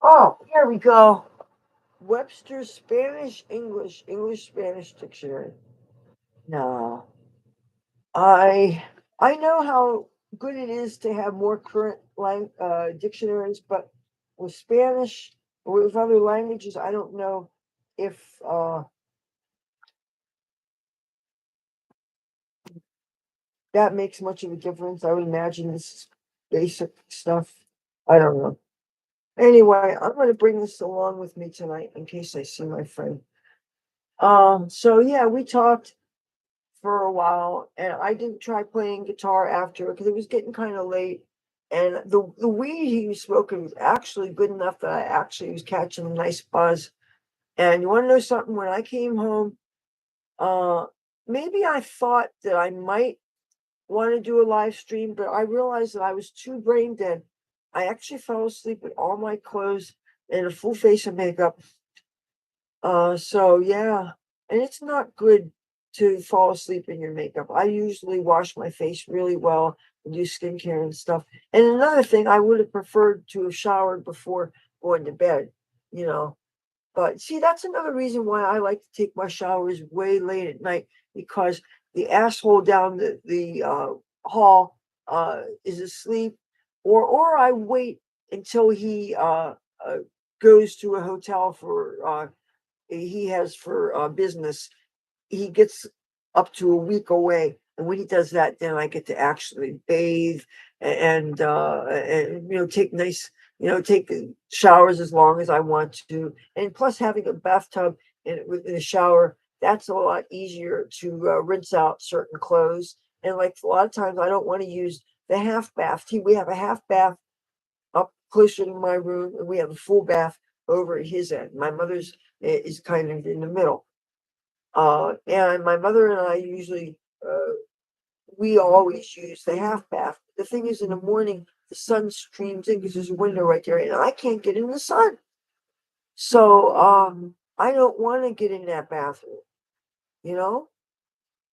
oh, here we go. Webster's Spanish English English Spanish Dictionary. No, I I know how good it is to have more current dictionaries, but with Spanish or with other languages, I don't know if that makes much of a difference. I would imagine this is basic stuff. I don't know. Anyway, I'm going to bring this along with me tonight in case I see my friend. So yeah, we talked for a while, and I didn't try playing guitar after because it was getting kind of late. And the weed he was smoking was actually good enough that I actually was catching a nice buzz. And you want to know something? When I came home, uh, maybe I thought that I might want to do a live stream, but I realized that I was too brain dead. I actually fell asleep with all my clothes and a full face of makeup. So yeah, and it's not good to fall asleep in your makeup. I usually wash my face really well and do skincare and stuff. And another thing, I would have preferred to have showered before going to bed, you know. But see, that's another reason why I like to take my showers way late at night, because the asshole down the hall is asleep, or I wait until he goes to a hotel for he has for business. He gets up to a week away, and when he does that, then I get to actually bathe and take nice, take showers as long as I want to. And plus, having a bathtub in a shower, that's a lot easier to rinse out certain clothes. And like a lot of times, I don't want to use the half bath. We have a half bath up closer to my room, and we have a full bath over at his end. My mother's is kind of in the middle. And my mother and I usually, we always use the half bath. The thing is, in the morning, the sun streams in because there's a window right there, and I can't get in the sun. So I don't want to get in that bathroom, you know?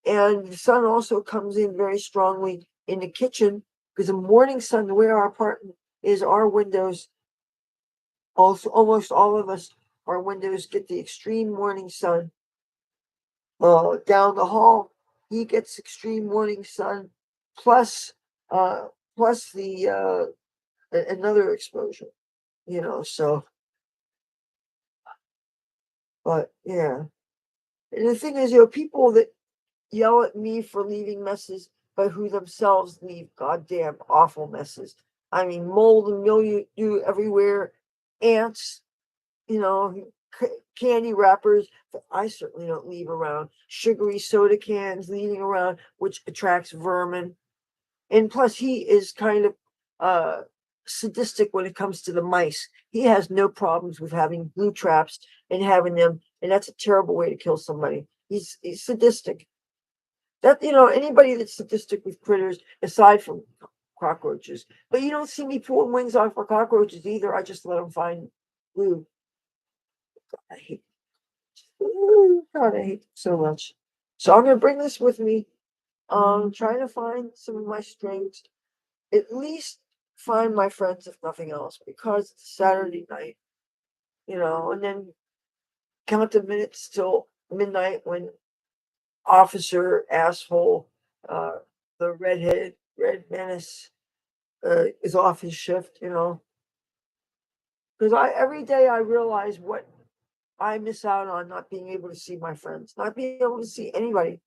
And the sun also comes in very strongly in the kitchen because the morning sun, the way our apartment is, our windows, also almost all of us, our windows get the extreme morning sun. Down the hall, he gets extreme morning sun, plus uh, plus the another exposure, So, but yeah, and the thing is, people that yell at me for leaving messes, but who themselves leave goddamn awful messes. I mean, mold and mildew everywhere, ants, you know, candy wrappers that I certainly don't leave around, sugary soda cans leaving around, which attracts vermin. And plus, he is kind of uh, sadistic when it comes to the mice. He has no problems with having glue traps and having them, and that's a terrible way to kill somebody. He's sadistic. That anybody that's sadistic with critters, aside from cockroaches. But you don't see me pulling wings off for cockroaches either. I just let them find glue. I hate God, I hate them so much. So I'm gonna bring this with me. Trying to find some of my strengths. At least find my friends, if nothing else, because it's Saturday night, and then count the minutes till midnight when Officer Asshole, uh, the redheaded red menace, is off his shift. Because I every day I realize what I miss out on not being able to see my friends, not being able to see anybody.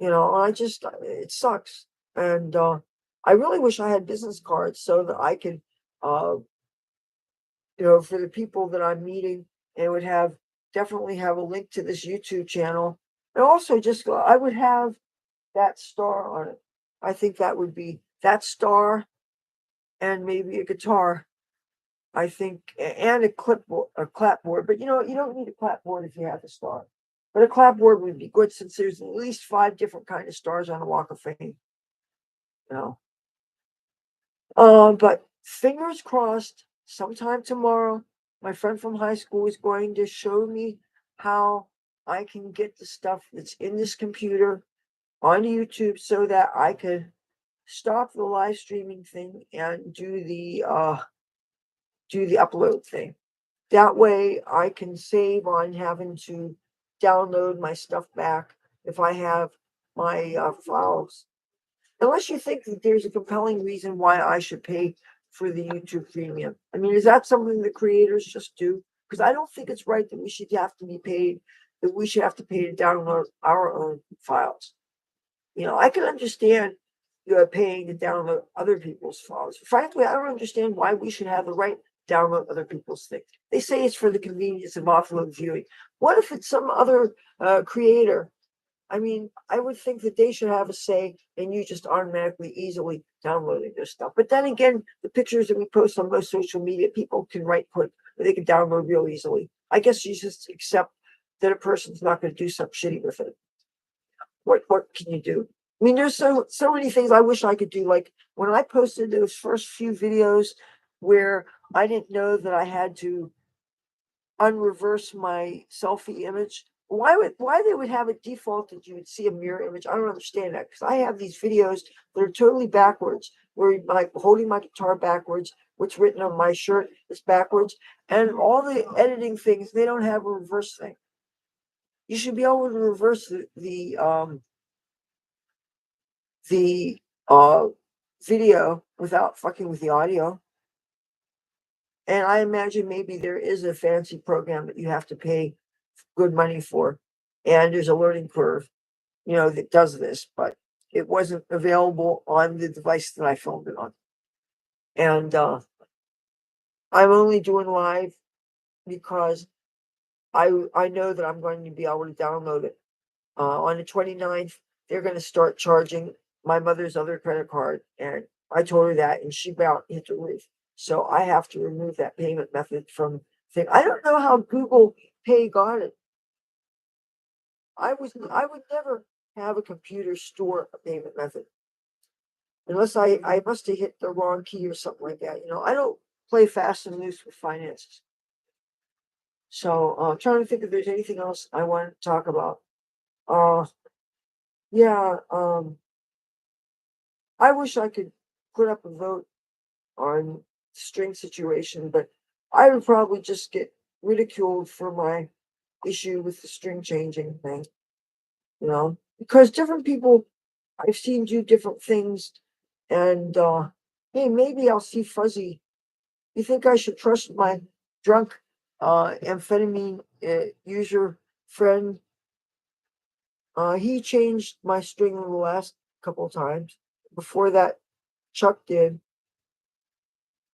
I just it sucks. And I really wish I had business cards so that I could, uh, for the people that I'm meeting, and would have definitely have a link to this YouTube channel. And also just I would have that star on it. I think that would be that star and maybe a guitar. I think, and a clipboard, a clapboard. But you don't need a clapboard if you have a star. But a clapboard would be good since there's at least 5 different kind of stars on the Walk of Fame. You know. But fingers crossed, sometime tomorrow, my friend from high school is going to show me how I can get the stuff that's in this computer on YouTube so that I could stop the live streaming thing and do the upload thing. That way I can save on having to download my stuff back if I have my files. Unless you think that there's a compelling reason why I should pay for the YouTube premium. I mean, is that something the creators just do? Because I don't think it's right that we should have to be paid, that we should have to pay to download our own files. I can understand paying to download other people's files. Frankly, I don't understand why we should have the right to download other people's things. They say it's for the convenience of offload viewing. What if it's some other creator? I mean, I would think that they should have a say and you just automatically easily downloading their stuff. But then again, the pictures that we post on most social media, people can put, they can download real easily. I guess you just accept that a person's not going to do something shitty with it. What can you do? I mean, there's so many things I wish I could do. Like when I posted those first few videos where I didn't know that I had to unreverse my selfie image. Why they would have it defaulted you would see a mirror image? I don't understand that, because I have these videos that are totally backwards, where like holding my guitar backwards, what's written on my shirt is backwards, and all the editing things, they don't have a reverse thing. You should be able to reverse the video without fucking with the audio. And I imagine maybe there is a fancy program that you have to pay good money for, and there's a learning curve, that does this, but it wasn't available on the device that I filmed it on. And I'm only doing live because I know that I'm going to be able to download it. On the 29th, they're going to start charging my mother's other credit card, and I told her that, and she about hit the roof. So I have to remove that payment method from thing. I don't know how Google Pay got it. I would never have a computer store a payment method unless I must have hit the wrong key or something like that. I don't play fast and loose with finances. So I'm trying to think if there's anything else I want to talk about. Uh, yeah. I wish I could put up a vote on string situation, but I would probably just get ridiculed for my issue with the string changing thing, because different people I've seen do different things, and hey, maybe I'll see fuzzy. You think I should trust my drunk amphetamine user friend? He changed my string the last couple of times. Before that, Chuck did,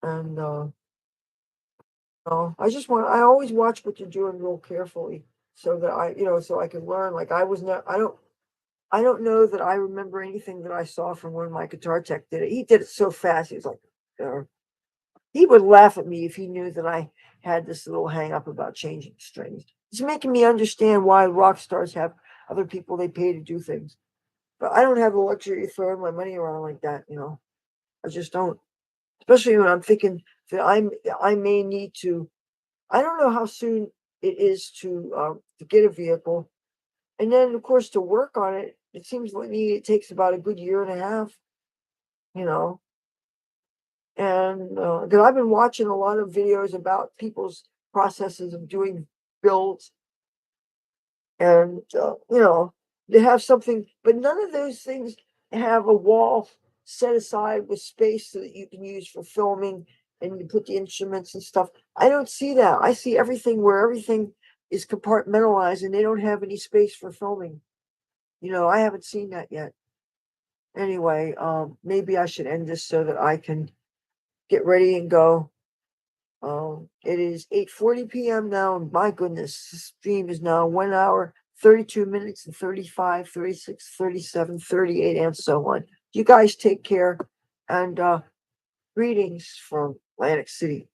and I always watch what you're doing real carefully, so that so I can learn. Like I don't know that I remember anything that I saw from when my guitar tech did it. He did it so fast. He was like, he would laugh at me if he knew that I had this little hang up about changing strings. It's making me understand why rock stars have other people they pay to do things. But I don't have the luxury of throwing my money around like that. I just don't. Especially when I'm thinking that I may need to. I don't know how soon it is to get a vehicle, and then of course to work on it. It seems like me it takes about a good year and a half. You know, and because I've been watching a lot of videos about people's processes of doing builds, and they have something, but none of those things have a wall set aside with space so that you can use for filming, and you put the instruments and stuff. I don't see that. I see everything where everything is compartmentalized, and they don't have any space for filming. I haven't seen that yet. Anyway, maybe I should end this so that I can get ready and go. It is 8:40 p.m. now, and my goodness, this stream is now 1 hour, 32 minutes, and 35, 36, 37, 38, and so on. You guys take care, and greetings from Atlantic City.